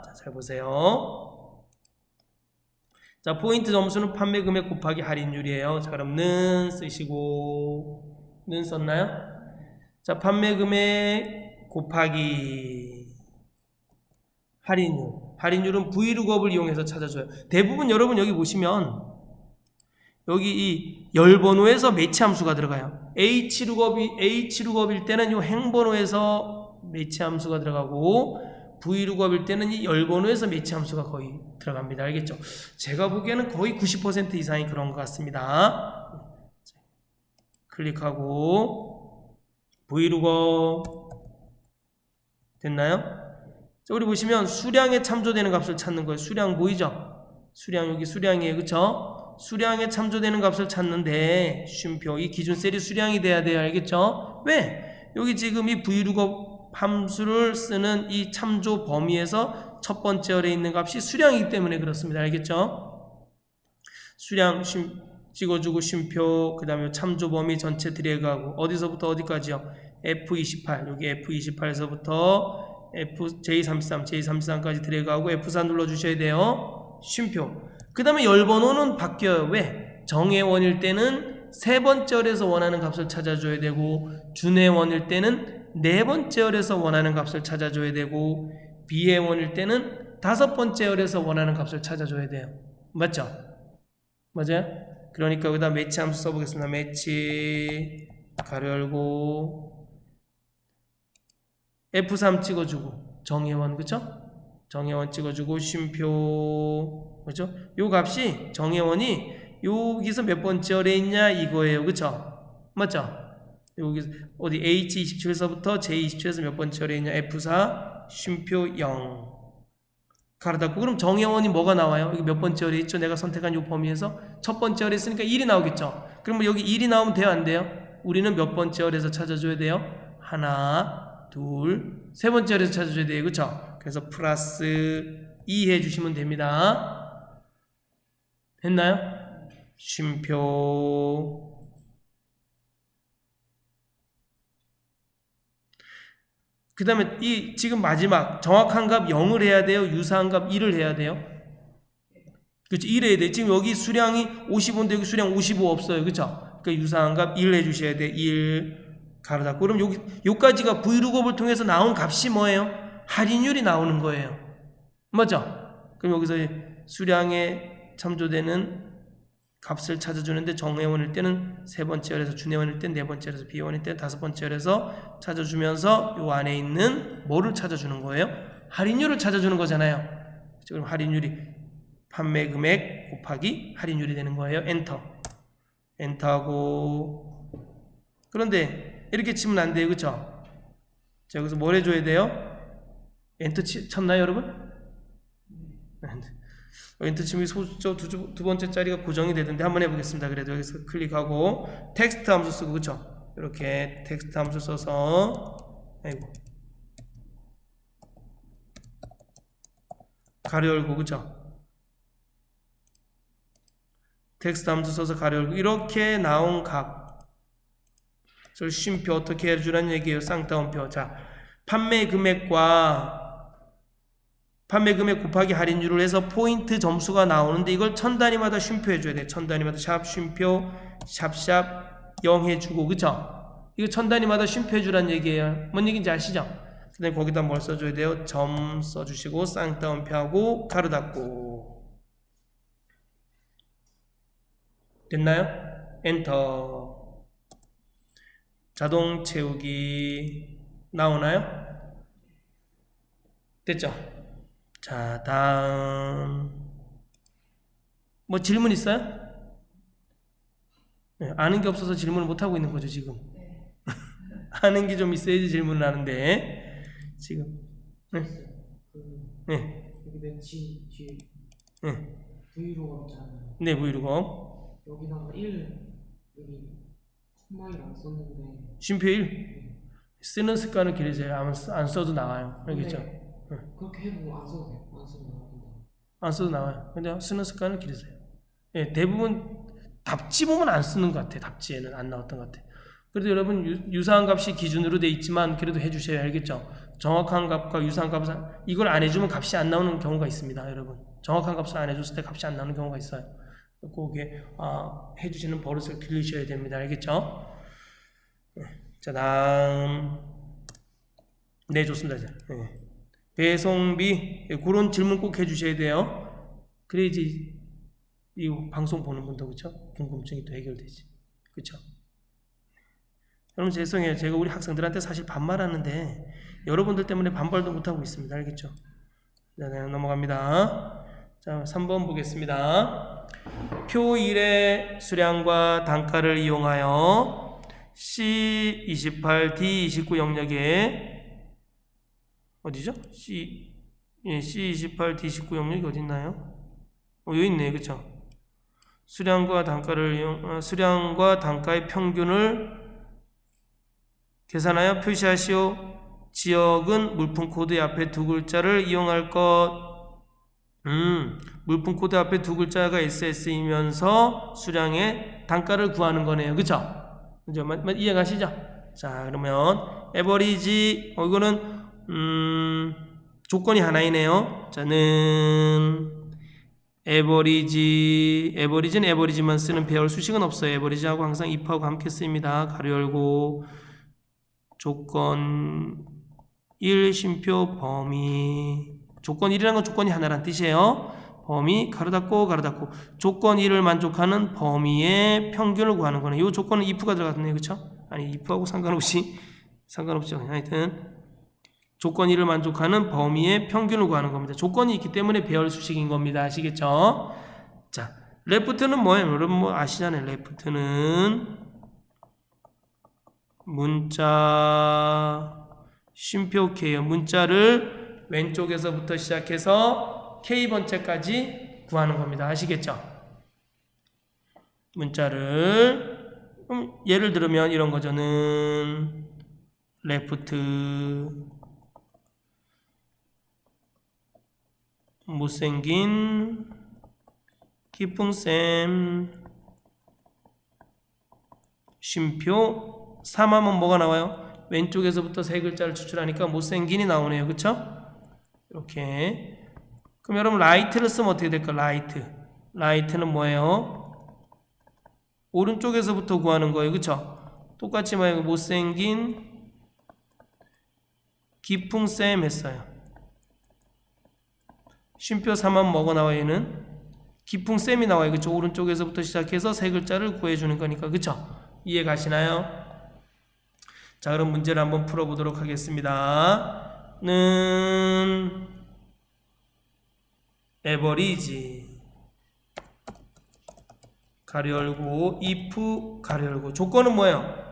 자, 잘 보세요. 자, 포인트 점수는 판매 금액 곱하기 할인율이에요. 자, 그럼 는 쓰시고, 는 썼나요? 자, 판매 금액 곱하기 할인율. 할인율은 V룩업을 이용해서 찾아줘요. 대부분 여러분 여기 보시면 여기 이 열번호에서 매치 함수가 들어가요. H룩업일 때는 이 행번호에서 매치 함수가 들어가고 V룩업일 때는 이 열번호에서 매치 함수가 거의 들어갑니다. 알겠죠? 제가 보기에는 거의 90% 이상이 그런 것 같습니다. 클릭하고 V룩업 됐나요? 자, 우리 보시면 수량에 참조되는 값을 찾는 거예요. 수량 보이죠? 수량 여기 수량이에요. 그쵸? 수량에 참조되는 값을 찾는데 쉼표 이 기준 셀이 수량이 돼야 돼요. 알겠죠? 왜? 여기 지금 이 V룩업 함수를 쓰는 이 참조 범위에서 첫 번째 열에 있는 값이 수량이기 때문에 그렇습니다. 알겠죠? 수량 찍어주고 쉼표 그 다음에 참조 범위 전체 드래그하고 어디서부터 어디까지요? F28 여기 F28에서부터 J33, J33까지 드래그하고 F4 눌러주셔야 돼요. 쉼표. 그 다음에 열번호는 바뀌어요. 왜? 정의 원일 때는 세 번째 열에서 원하는 값을 찾아줘야 되고 준의 원일 때는 네 번째 열에서 원하는 값을 찾아줘야 되고 비의 원일 때는 다섯 번째 열에서 원하는 값을 찾아줘야 돼요. 맞죠? 맞아요? 그러니까 여기다 매치 함수 써보겠습니다. 매치 가로 열고 F3 찍어주고 정의원 그쵸? 정의원 찍어주고 쉼표 그죠? 요 값이 정의원이 여기서 몇 번째 열에 있냐 이거예요. 그쵸? 맞죠? 여기 어디 H27에서부터 J27에서 몇 번째 열에 있냐 F4 쉼표 0 가로 닫고 그럼 정의원이 뭐가 나와요? 여기 몇 번째 열에 있죠? 내가 선택한 요 범위에서 첫 번째 열에 있으니까 1이 나오겠죠? 그럼 여기 1이 나오면 돼요? 안 돼요? 우리는 몇 번째 열에서 찾아줘야 돼요? 하나 둘, 세 번째 열에서 찾아줘야 돼요. 그쵸? 그래서 플러스 2 해주시면 됩니다. 됐나요? 쉼표. 그 다음에 이 지금 마지막 정확한 값 0을 해야 돼요? 유사한 값 1을 해야 돼요? 그쵸? 1 해야 돼요. 지금 여기 수량이 55인데 여기 수량 55 없어요. 그쵸? 그러니까 유사한 값 1 해주셔야 돼요. 1 가로 닫고 그럼 여기까지가 V룩업을 통해서 나온 값이 뭐예요? 할인율이 나오는 거예요. 맞죠? 그럼 여기서 수량에 참조되는 값을 찾아주는데 정의원일 때는 세 번째 열에서 준의원일 때는 네 번째 열에서 비원일 때는 다섯 번째 열에서 찾아주면서 요 안에 있는 뭐를 찾아주는 거예요? 할인율을 찾아주는 거잖아요. 그럼 할인율이 판매 금액 곱하기 할인율이 되는 거예요. 엔터. 엔터하고 그런데 이렇게 치면 안 돼요. 그쵸? 자, 여기서 뭘 해줘야 돼요? 엔터 쳤나요, 여러분? 엔터 치면 소수점 두 번째 자리가 고정이 되던데 한번 해보겠습니다. 그래도 여기서 클릭하고 텍스트 함수 쓰고 그쵸? 이렇게 텍스트 함수 써서 아이고 가로 열고 그쵸? 텍스트 함수 써서 가로 열고 이렇게 나온 값 그래서 쉼표 어떻게 해주라는 얘기예요. 쌍따옴표. 자, 판매 금액 곱하기 할인율을 해서 포인트 점수가 나오는데 이걸 천 단위마다 쉼표 해줘야 돼. 천 단위마다 샵 쉼표 샵샵 0 해주고 그쵸? 이거 천 단위마다 쉼표 해주라는 얘기예요. 뭔 얘기인지 아시죠? 그 다음에 거기다 뭘 써줘야 돼요? 점 써주시고 쌍따옴표하고 가로 닫고 됐나요? 엔터. 자동 채우기 나오나요? 됐죠? 자, 다음 뭐 질문 있어요? 네, 아는 게 없어서 질문을 못하고 있는 거죠 지금. 아는 게 좀 있어야지 질문을 하는데 지금 네. 여기 매치 뒤에 네. 브이로그 있잖아요. 네, 브이로그 여기다가 1 여기 콤마일 안 썼는데 쉼표 1 쓰는 습관을 기르세요. 안 써도 나와요. 알겠죠? 그렇게 해보면 안 써도 돼요. 안 써도 나옵니다. 안 써도 나와요. 근데 쓰는 습관을 기르세요. 예, 대부분 답지 보면 안 쓰는 것 같아요. 답지에는 안 나왔던 것 같아요. 그래도 여러분 유사한 값이 기준으로 돼 있지만 그래도 해주셔야 알겠죠? 정확한 값과 유사한 값을 이걸 안 해주면 값이 안 나오는 경우가 있습니다. 여러분 정확한 값을 안 해줬을 때 값이 안 나오는 경우가 있어요. 그게 해주시는 버릇을 기르셔야 됩니다. 알겠죠? 자, 다음 네 좋습니다. 네. 배송비 그런 질문 꼭 해주셔야 돼요. 그래야지 이 방송 보는 분도 그쵸? 궁금증이 또 해결되지. 그쵸? 여러분 죄송해요. 제가 우리 학생들한테 사실 반말하는데 여러분들 때문에 반발도 못하고 있습니다. 알겠죠? 네, 넘어갑니다. 자, 3번 보겠습니다. 표 1의 수량과 단가를 이용하여 C28, D29 영역에 어디죠? C28, D19 영역이 어디 있나요? 여기 있네, 그쵸? 수량과 단가의 평균을 계산하여 표시하시오. 지역은 물품 코드 앞에 두 글자를 이용할 것. 물품 코드 앞에 두 글자가 SS이면서 수량의 단가를 구하는 거네요, 그쵸? 그죠? 이해가시죠? 자, 그러면 에버리지 이거는 조건이 하나이네요. 자는 에버리지는 에버리지만 쓰는 배열 수식은 없어요. 에버리지하고 항상 if하고 함께 쓰입니다. 가로 열고 조건 1 쉼표 범위 조건 1이라는 건 조건이 하나란 뜻이에요. 범위 가로 닫고 조건 1을 만족하는 범위의 평균을 구하는 거네. 이 조건은 if가 들어갔네요. 그쵸? 아니 if하고 상관없죠. 하여튼 조건 1을 만족하는 범위의 평균을 구하는 겁니다. 조건이 있기 때문에 배열 수식인 겁니다. 아시겠죠? 자, 레프트는 뭐예요? 여러분 뭐 아시잖아요. 레프트는 문자 쉼표 K예요. 문자를 왼쪽에서부터 시작해서 K번째까지 구하는 겁니다. 아시겠죠? 문자를 예를 들면 이런 거죠는 레프트 못생긴 기풍쌤 쉼표 3하면 뭐가 나와요? 왼쪽에서부터 세 글자를 추출하니까 못생긴이 나오네요. 그쵸? 이렇게. 그럼 여러분 라이트를 쓰면 어떻게 될까? 라이트는 뭐예요? 오른쪽에서부터 구하는 거예요. 그쵸? 똑같이 뭐예요? 못생긴 기풍쌤 했어요. 쉼표 3하면 뭐가 나와요? 얘는 기풍쌤이 나와요. 그쵸? 오른쪽에서부터 시작해서 세 글자를 구해주는 거니까. 그쵸? 이해 가시나요? 자, 그럼 문제를 한번 풀어보도록 하겠습니다. 는 에버리지 가로 열고 if 가로 열고 조건은 뭐예요?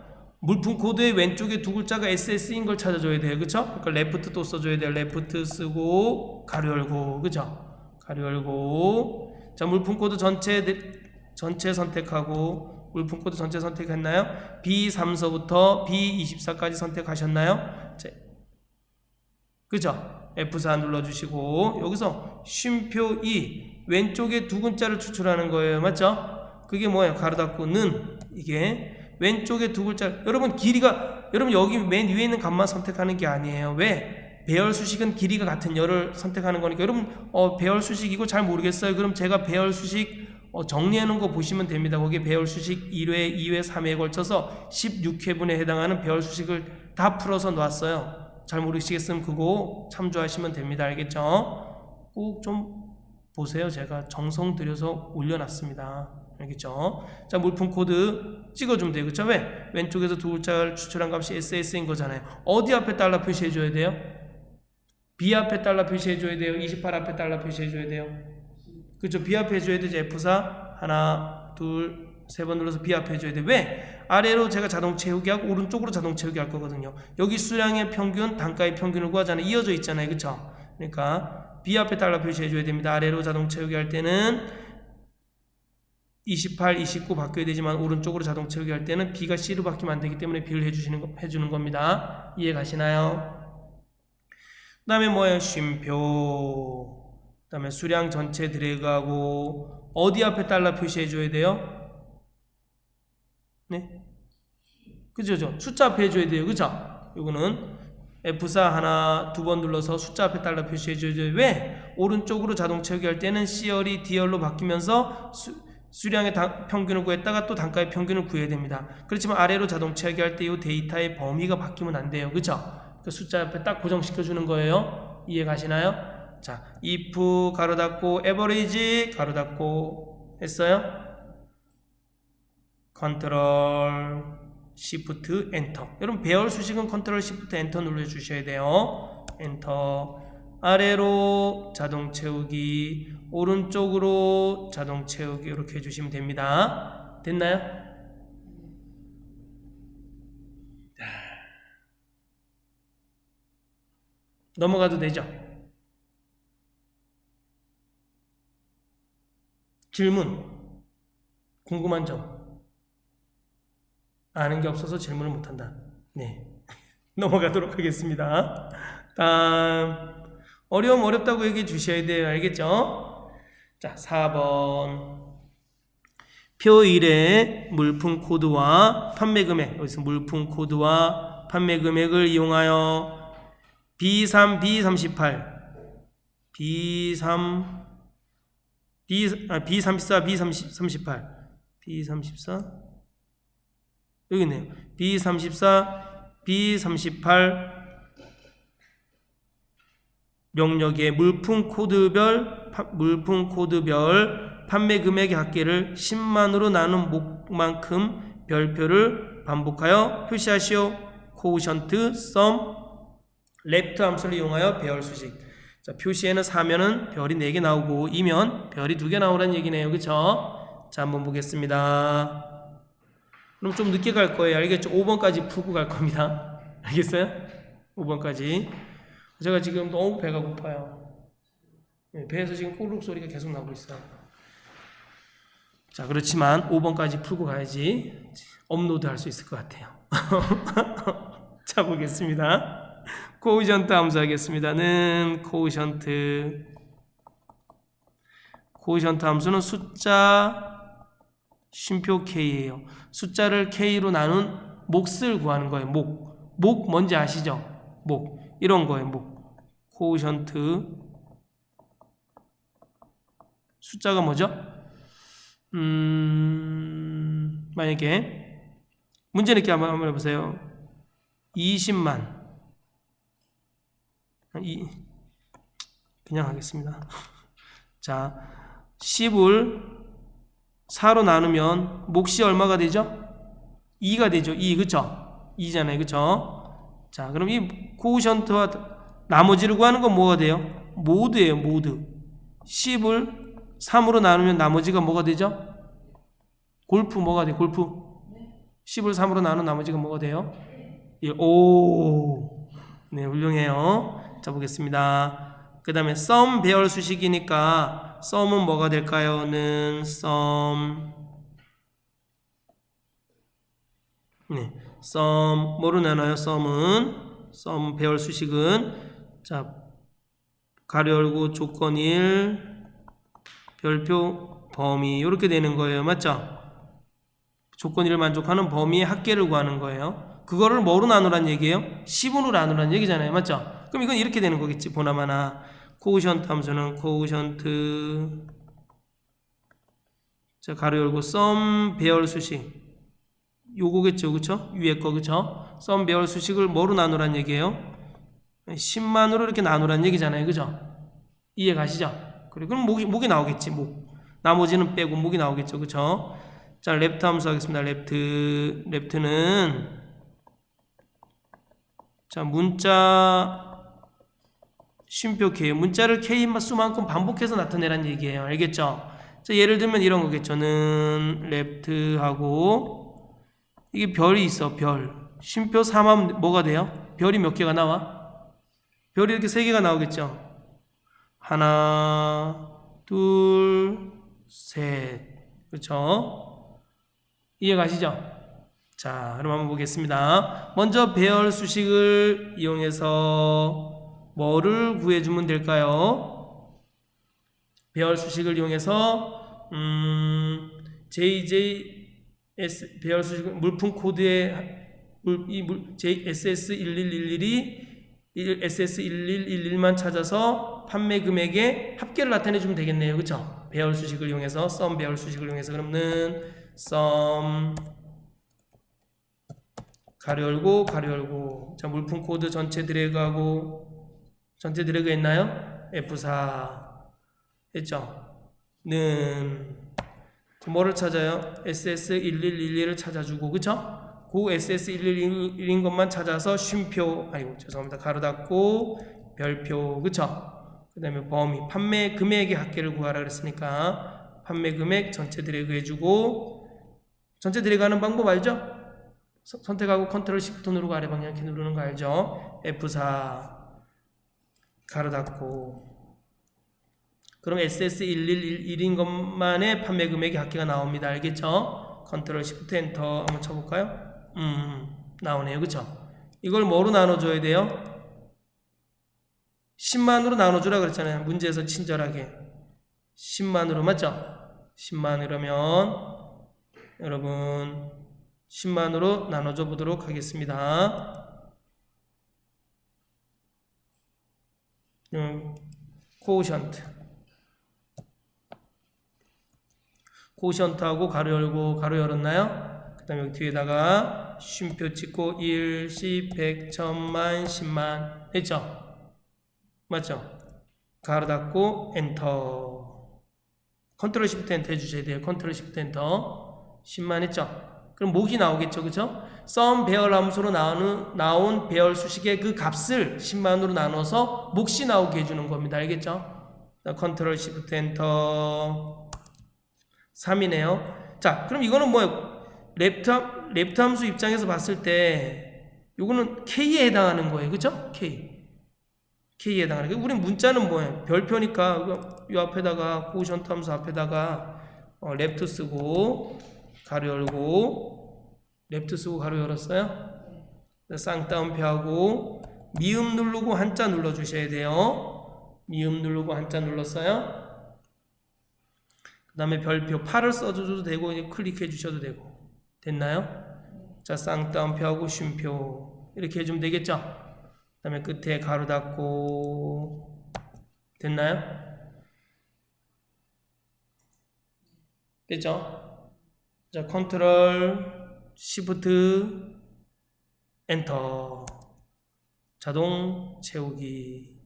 물품 코드의 왼쪽에 두 글자가 SS인 걸 찾아줘야 돼요. 그쵸? 그러니까 레프트 또 써줘야 돼요. 레프트 쓰고 가로 열고 그죠? 가로 열고 자, 물품 코드 전체 선택하고 물품 코드 전체 선택했나요? B3서부터 B24까지 선택하셨나요? 자, 그죠? F4 눌러주시고 여기서 쉼표 2 왼쪽에 두 글자를 추출하는 거예요. 맞죠? 그게 뭐예요? 가로 닫고 는 이게 왼쪽에 두 글자 여러분 길이가 여러분 여기 맨 위에 있는 값만 선택하는 게 아니에요. 왜? 배열 수식은 길이가 같은 열을 선택하는 거니까 여러분 배열 수식 이거 잘 모르겠어요. 그럼 제가 배열 수식 정리해 놓은 거 보시면 됩니다. 거기에 배열 수식 1회, 2회, 3회에 걸쳐서 16회분에 해당하는 배열 수식을 다 풀어서 놨어요. 잘 모르시겠으면 그거 참조하시면 됩니다. 알겠죠? 꼭 좀 보세요. 제가 정성 들여서 올려놨습니다. 알겠죠? 자, 물품 코드 찍어주면 돼요. 그쵸? 왜? 왼쪽에서 두 글자를 추출한 값이 SS인 거잖아요. 어디 앞에 달러 표시해줘야 돼요? B 앞에 달러 표시해줘야 돼요? 28 앞에 달러 표시해줘야 돼요? 그쵸? B 앞에 해줘야 되죠. F4 하나 둘 세 번 눌러서 B 앞에 해줘야 돼. 왜? 아래로 제가 자동 채우기 하고 오른쪽으로 자동 채우기 할 거거든요. 여기 수량의 평균, 단가의 평균을 구하잖아요. 이어져 있잖아요. 그쵸? 그러니까 B 앞에 달러 표시해줘야 됩니다. 아래로 자동 채우기 할 때는 28, 29 바뀌어야 되지만 오른쪽으로 자동 채우기 할 때는 B가 C로 바뀌면 안 되기 때문에 B를 해주는 겁니다. 이해 가시나요? 그 다음에 뭐예요? 쉼표. 그 다음에 수량 전체 드래그하고 어디 앞에 달러 표시해줘야 돼요? 네? 그죠? 숫자 앞에 해줘야 돼요. 그죠? 이거는 F4 하나 두 번 눌러서 숫자 앞에 달러 표시해줘야 돼요. 왜? 오른쪽으로 자동 채우기 할 때는 C열이 D열로 바뀌면서 수량의 평균을 구했다가 또 단가의 평균을 구해야 됩니다. 그렇지만 아래로 자동 채우기 할 때 이 데이터의 범위가 바뀌면 안 돼요. 그죠? 그 숫자 앞에 딱 고정시켜 주는 거예요. 이해 가시나요? 자, if 가로 닫고 average 가로 닫고 했어요? 컨트롤 시프트 엔터. 여러분 배열 수식은 컨트롤 시프트 엔터 눌러 주셔야 돼요. 엔터. 아래로 자동 채우기, 오른쪽으로 자동 채우기 이렇게 해주시면 됩니다. 됐나요? 넘어가도 되죠? 질문, 궁금한 점, 아는 게 없어서 질문을 못한다. 네, 넘어가도록 하겠습니다. 다음, 어렵다고 얘기해 주셔야 돼요. 알겠죠? 자, 4번. 표 1의 물품 코드와 판매 금액, 여기서 물품 코드와 판매 금액을 이용하여 B3, B38, B34, B38, B34, 여기 있네요. B34, B38 영역의 물품 코드별 판매 금액의 합계를 10만으로 나눈 목만큼 별표를 반복하여 표시하시오. 코오션트, 썸, 레프트 함수를 이용하여 배열 수식. 자, 표시에는 4면은 별이 4개 나오고 2면 별이 2개 나오라는 얘기네요. 그쵸? 자, 한번 보겠습니다. 그럼 좀 늦게 갈 거예요. 알겠죠? 5번까지 풀고 갈 겁니다. 알겠어요? 5번까지. 제가 지금 너무 배가 고파요. 배에서 지금 꼬르륵 소리가 계속 나고 있어요. 자, 그렇지만 5번까지 풀고 가야지 업로드 할 수 있을 것 같아요. 자, 보겠습니다. 코오션트 함수 하겠습니다는 코오션트 함수는 숫자 쉼표 k예요. 숫자를 k로 나눈 몫을 구하는 거예요. 목 뭔지 아시죠? 목 이런 거예요. 목. 코오션트 숫자가 뭐죠? 만약에 문제 낼게 한번 해보세요. 20만 그냥 하겠습니다. 자, 10을 4로 나누면 몫이 얼마가 되죠? 2가 되죠. 2, 그쵸? 2잖아요. 그쵸? 자, 그럼 이 코오션트와 나머지를 구하는 건 뭐가 돼요? 모드예요. 모드. 10을 3으로 나누면 나머지가 뭐가 되죠? 골프 뭐가 돼요? 골프. 10을 3으로 나누면 나머지가 뭐가 돼요? 예, 오, 네, 훌륭해요. 자, 보겠습니다. 그 다음에 썸 배열 수식이니까 썸은 뭐가 될까요? 는 썸. 네, 썸 뭐로 나눠요? 썸 배열 수식은 자, 가로 열고 조건 1 별표 범위 이렇게 되는 거예요. 맞죠? 조건 1을 만족하는 범위의 합계를 구하는 거예요. 그거를 뭐로 나누란 얘기예요? 10으로 나누란 얘기잖아요. 맞죠? 그럼 이건 이렇게 되는 거겠지. 보나마나 코오션트 함수는 코오션트 자, 가로 열고 썸 배열 수식 요거겠죠. 그쵸? 위에 거 그쵸? 썸 배열 수식을 뭐로 나누란 얘기예요? 10만으로 이렇게 나누란 얘기잖아요. 그죠? 이해 가시죠? 그래, 그럼 목이 나오겠지. 나머지는 빼고 목이 나오겠죠. 그쵸? 자, 레프트 함수 하겠습니다. 레프트는 자, 문자 쉼표 K, 문자를 K 수만큼 반복해서 나타내란 얘기예요. 알겠죠? 자, 예를 들면 이런 거겠죠. 는 레프트하고 이게 별이 있어. 별. 쉼표 3하면 뭐가 돼요? 별이 몇 개가 나와? 별이 이렇게 3개가 나오겠죠. 하나, 둘, 셋. 그렇죠? 이해 가시죠? 자, 그럼 한번 보겠습니다. 먼저 배열 수식을 이용해서 뭐를 구해주면 될까요? 배열 수식을 이용해서 JJS 배열 수식 물품 코드의 SS1111이 SS1111만 찾아서 판매 금액의 합계를 나타내 주면 되겠네요. 그쵸? 배열 수식을 이용해서 썸 배열 수식을 이용해서 그러면 썸 가로 열고 자, 물품 코드 전체 드래그하고 전체 드래그 했나요? F4 했죠? 는 뭐를 찾아요? SS1111을 찾아주고 그쵸? 그 SS111인 것만 찾아서 쉼표 아이고 죄송합니다. 가로 닫고 별표 그쵸? 그 다음에 범위 판매 금액의 합계를 구하라 그랬으니까 판매 금액 전체 드래그 해주고 전체 드래그 하는 방법 알죠? 선택하고 컨트롤 시프트 누르고 아래 방향 키 누르는 거 알죠? F4 가로 닫고 그럼 SS111인 것만의 판매 금액의 합계가 나옵니다. 알겠죠? 컨트롤 시프트 엔터 한번 쳐볼까요? 나오네요. 그쵸? 이걸 뭐로 나눠줘야 돼요? 10만으로 나눠주라 그랬잖아요. 문제에서 친절하게 10만으로 맞죠? 10만으로면 여러분 10만으로 나눠줘 보도록 하겠습니다. 코오션트하고 가로 열고 가로 열었나요? 그 다음에 여기 뒤에다가 쉼표 찍고 1, 10, 100, 1000만, 10만 했죠? 맞죠? 가로 닫고 엔터 컨트롤 시프트 엔터 해주셔야 돼요. 컨트롤 시프트 엔터 10만 했죠? 그럼 목이 나오겠죠? 그쵸? 썸 배열 함수로 나온 배열 수식의 그 값을 10만으로 나눠서 몫이 나오게 해주는 겁니다. 알겠죠? 컨트롤 시프트 엔터 3이네요. 자, 그럼 이거는 뭐예요? 랩트 함수 입장에서 봤을 때 요거는 K에 해당하는 거예요. 그쵸? K에 해당하는 거예요. 우리 문자는 뭐예요? 별표니까 이 앞에다가 코오션트 함수 앞에다가 랩트 쓰고 가로 열고 랩트 쓰고 가로 열었어요? 쌍따옴표하고 미음 누르고 한자 눌러주셔야 돼요. 미음 누르고 한자 눌렀어요? 그 다음에 별표 8을 써줘도 되고 클릭해 주셔도 되고 됐나요? 자 쌍따옴표하고 쉼표 이렇게 해주면 되겠죠? 그 다음에 끝에 가로 닫고 됐나요? 됐죠? 자, 컨트롤, 시프트, 엔터. 자동 채우기.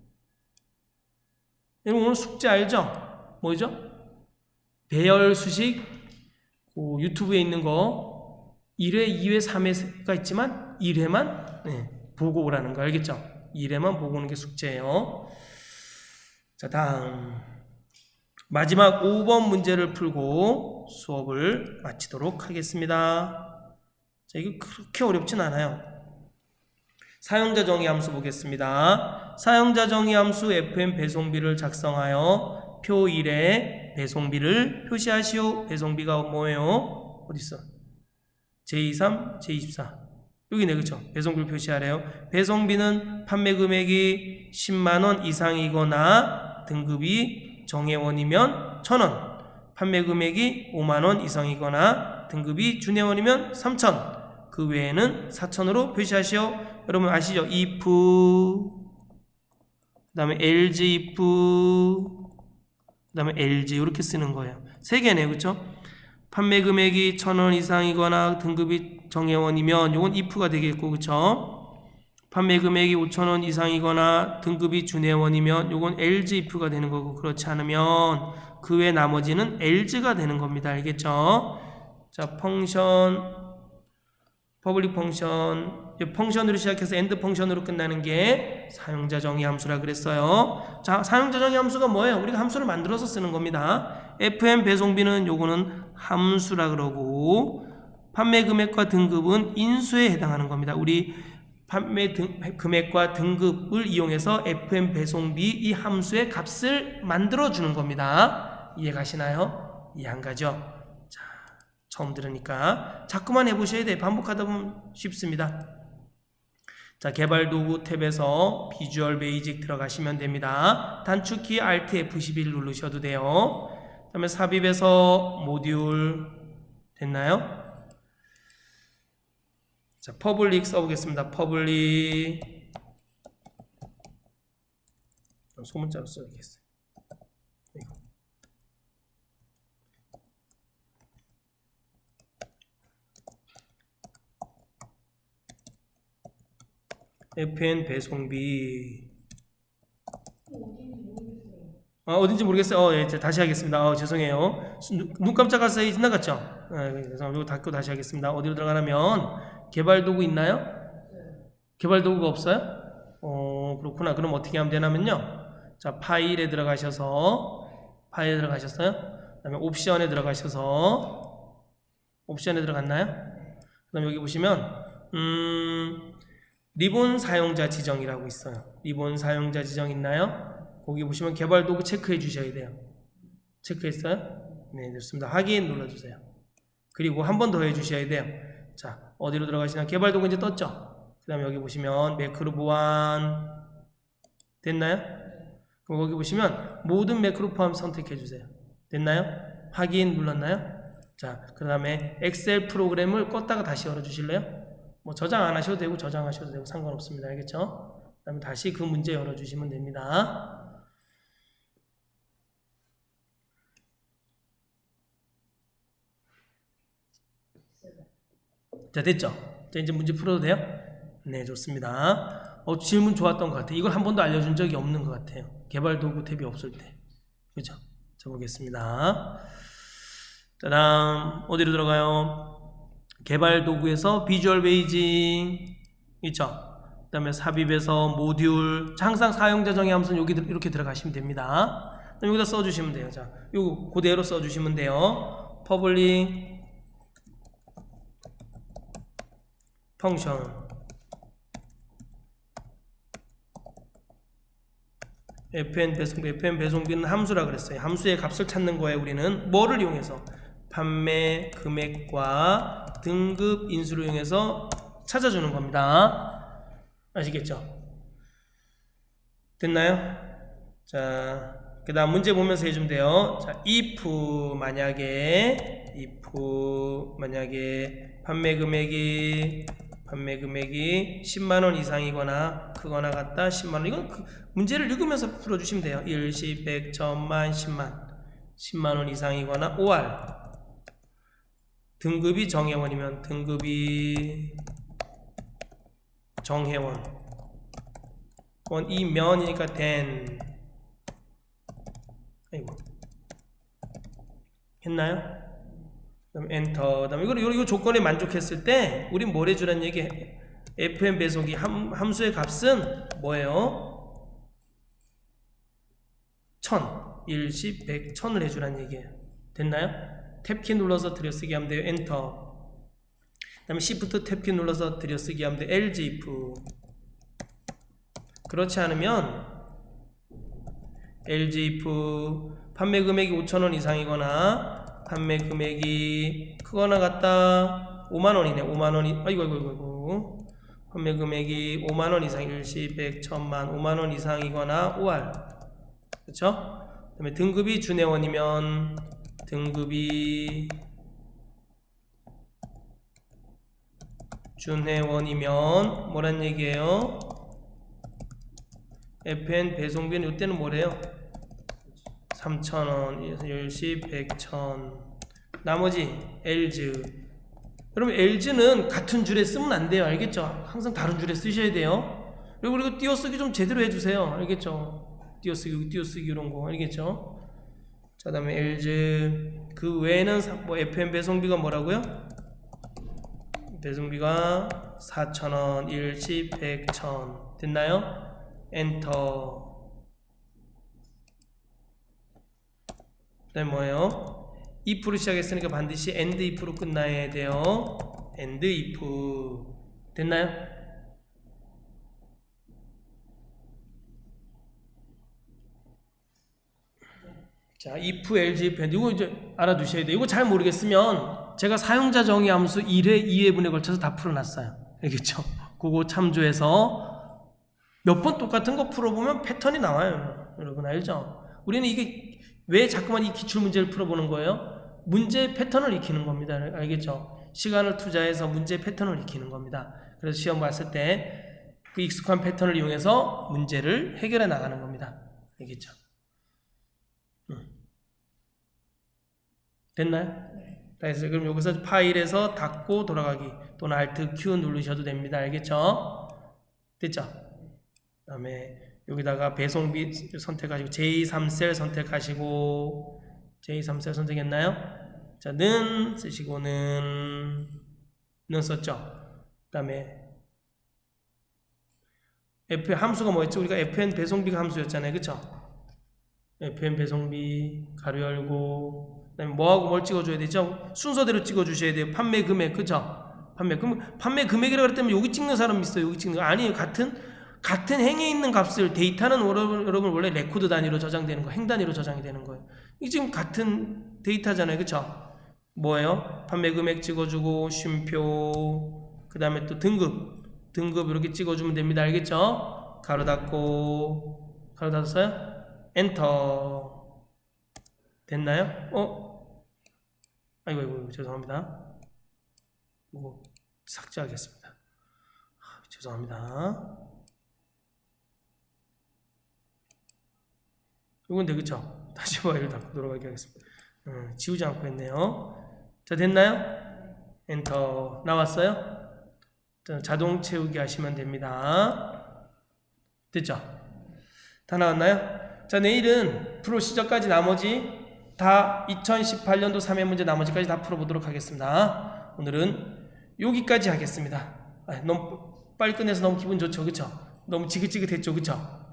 여러분 오늘 숙제 알죠? 뭐죠? 배열 수식, 유튜브에 있는 거 1회, 2회, 3회가 있지만 1회만 보고 오라는 거 알겠죠? 1회만 보고 오는 게 숙제예요. 자, 다음. 마지막 5번 문제를 풀고 수업을 마치도록 하겠습니다. 자, 이거 그렇게 어렵진 않아요. 사용자 정의 함수 보겠습니다. 사용자 정의 함수 FM 배송비를 작성하여 표 1에 배송비를 표시하시오. 배송비가 뭐예요? 어딨어? J23, J24 여기네 그쵸? 배송비를 표시하래요. 배송비는 판매 금액이 10만원 이상이거나 등급이 정회원이면 1000원, 판매 금액이 5만원 이상이거나 등급이 준회원이면 3000, 그 외에는 4000으로 표시하시오. 여러분 아시죠? if, 그 다음에 else if, 그 다음에 else 이렇게 쓰는 거예요. 세 개네요. 그쵸? 판매 금액이 1000원 이상이거나 등급이 정회원이면 요건 if가 되겠고 그쵸? 판매 금액이 5,000원 이상이거나 등급이 준회원이면 요건 else if가 되는 거고 그렇지 않으면 그 외 나머지는 else가 되는 겁니다. 알겠죠? 자, 펑션, 퍼블릭 펑션, 펑션으로 시작해서 엔드 펑션으로 끝나는 게 사용자 정의 함수라 그랬어요. 자, 사용자 정의 함수가 뭐예요? 우리가 함수를 만들어서 쓰는 겁니다. FM 배송비는 요거는 함수라 그러고 판매 금액과 등급은 인수에 해당하는 겁니다. 우리 판매 금액과 등급을 이용해서 FM 배송비 이 함수의 값을 만들어 주는 겁니다. 이해 가시나요? 이해 안 가죠? 자, 처음 들으니까 자꾸만 해보셔야 돼요. 반복하다 보면 쉽습니다. 자, 개발 도구 탭에서 비주얼 베이직 들어가시면 됩니다. 단축키 Alt F11 누르셔도 돼요. 그 다음에 삽입에서 모듈 됐나요? 자, 퍼블릭 써보겠습니다. 퍼블릭 소문자로 써야겠어요. FN 배송비 어딘지 모르겠어요. 예, 다시 하겠습니다. 죄송해요. 눈 깜짝할 사이 지나갔죠? 그래서 이거 닫고 다시 하겠습니다. 어디로 들어가냐면 개발도구 있나요? 개발도구가 없어요? 그렇구나. 그럼 어떻게 하면 되냐면요. 자, 파일에 들어가셔서 그다음에 옵션에 들어갔나요? 그다음 여기 보시면 리본 사용자 지정이라고 있어요. 리본 사용자 지정 있나요? 거기 보시면 개발 도구 체크해 주셔야 돼요. 체크했어요? 네, 좋습니다. 확인 눌러주세요. 그리고 한 번 더 해주셔야 돼요. 자, 어디로 들어가시나? 개발 도구 이제 떴죠? 그 다음에 여기 보시면 매크로 보안 됐나요? 그럼 거기 보시면 모든 매크로 포함 선택해 주세요. 됐나요? 확인 눌렀나요? 자, 그 다음에 엑셀 프로그램을 껐다가 다시 열어 주실래요? 뭐 저장 안 하셔도 되고 저장하셔도 되고 상관없습니다. 알겠죠? 그 다음에 다시 그 문제 열어 주시면 됩니다. 자, 됐죠? 자, 이제 문제 풀어도 돼요? 네, 좋습니다. 질문 좋았던 것 같아요. 이걸 한 번도 알려준 적이 없는 것 같아요. 개발 도구 탭이 없을 때. 그죠? 자, 보겠습니다. 자, 다음 어디로 들어가요? 개발 도구에서 비주얼 베이징 있죠? 그 다음에 삽입에서 모듈. 자, 항상 사용자 정의 함수는 여기 이렇게 들어가시면 됩니다. 여기다 써주시면 돼요. 자, 요거 그대로 써주시면 돼요. 퍼블릭 펑션 fn 배송비는 함수라 그랬어요. 함수의 값을 찾는 거예요. 우리는 뭐를 이용해서? 판매 금액과 등급 인수를 이용해서 찾아주는 겁니다. 아시겠죠? 됐나요? 자, 그 다음 문제 보면서 해주면 돼요. 자, if 만약에 판매 금액이 10만원 이상이거나 크거나 같다. 10만원. 이건 문제를 읽으면서 풀어주시면 돼요. 일시, 백, 천만, 10만원 이상이거나 5할. 등급이 정회원이면 등급이 정회원. 이 면이니까 된. 아이고. 했나요? 그럼 엔터. 그다음에 이거 조건에 만족했을 때 우린 뭘 해주란 얘기? fn 배송기 함수의 값은 뭐예요? 1000, 일시, 100, 1000을 해주란 얘기예요. 됐나요? 탭키 눌러서 들여쓰기 하면 돼요. 엔터. 그다음에 Shift 탭키 눌러서 들여쓰기 하면 돼요. LGIF. 그렇지 않으면 LGIF 판매 금액이 5,000원 이상이거나 판매 금액이 크거나 같다. 5만원이네. 5만원이 아이고 판매 금액이 5만원 이상 일시 100, 1000만 5만원 이상이거나 5할. 그쵸? 그 다음에 등급이 준회원이면 등급이 준회원이면 뭐란 얘기예요? fn 배송비는 이때는 뭐래요? 3,000원, 일시 100,000. 나머지 LG. 여러분 LG는 같은 줄에 쓰면 안 돼요. 알겠죠? 항상 다른 줄에 쓰셔야 돼요. 그리고 띄어쓰기 좀 제대로 해주세요. 알겠죠? 띄어쓰기 이런 거 알겠죠? 자, 다음에 LG. 그 외에는 뭐 fn 배송비가 뭐라고요? 배송비가 4,000원, 일시 100,000. 됐나요? 엔터. 그다음에 뭐예요? if로 시작했으니까 반드시 and if로 끝나야 돼요. and if. 됐나요? 자, if, else, if, and 이거 이제 알아두셔야 돼요. 이거 잘 모르겠으면 제가 사용자 정의 함수 1회, 2회분에 걸쳐서 다 풀어놨어요. 알겠죠? 그거 참조해서 몇 번 똑같은 거 풀어보면 패턴이 나와요. 여러분 알죠? 우리는 이게 왜 자꾸만 이 기출문제를 풀어보는 거예요? 문제 패턴을 익히는 겁니다. 알겠죠? 시간을 투자해서 문제 패턴을 익히는 겁니다. 그래서 시험 봤을 때 그 익숙한 패턴을 이용해서 문제를 해결해 나가는 겁니다. 알겠죠? 됐나요? 다 했어요. 그럼 여기서 파일에서 닫고 돌아가기 또는 Alt Q 누르셔도 됩니다. 알겠죠? 됐죠? 그 다음에 여기다가 배송비 선택하시고 J3셀 선택하시고 J3셀 선택했나요? 자, 는 쓰시고 는 썼죠. 그 다음에 FN 함수가 뭐였죠? 우리가 FN 배송비가 함수였잖아요. 그쵸? FN 배송비 가로 열고 그 다음에 뭐하고 뭘 찍어줘야 되죠? 순서대로 찍어주셔야 돼요. 판매 금액 그쵸? 판매 금액이라고 그랬다면 여기 찍는 사람 있어요. 여기 찍는 거 아니에요. 같은 행에 있는 값을 데이터는 여러분 원래 레코드 단위로 저장되는 거, 행 단위로 저장이 되는 거예요. 이게 지금 같은 데이터잖아요. 그쵸? 뭐예요? 판매 금액 찍어주고 쉼표 그 다음에 또 등급 이렇게 찍어주면 됩니다. 알겠죠? 가로 닫고 가로 닫았어요? 엔터 됐나요? 아이고 죄송합니다. 이거 삭제하겠습니다. 죄송합니다. 이건 돼 그쵸? 다시 파일을 닫도록 하겠습니다. 지우지 않고 했네요. 자 됐나요? 엔터 나왔어요? 자, 자동 채우기 하시면 됩니다. 됐죠? 다 나왔나요? 자 내일은 프로시저까지 나머지 다 2018년도 3회 문제 나머지까지 다 풀어보도록 하겠습니다. 오늘은 여기까지 하겠습니다. 너무 빨리 끝내서 너무 기분 좋죠 그쵸? 너무 지긋지긋했죠 그쵸?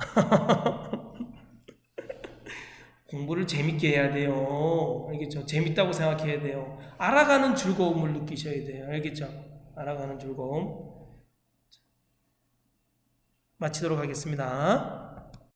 공부를 재밌게 해야 돼요. 알겠죠? 재밌다고 생각해야 돼요. 알아가는 즐거움을 느끼셔야 돼요. 알겠죠? 알아가는 즐거움. 마치도록 하겠습니다.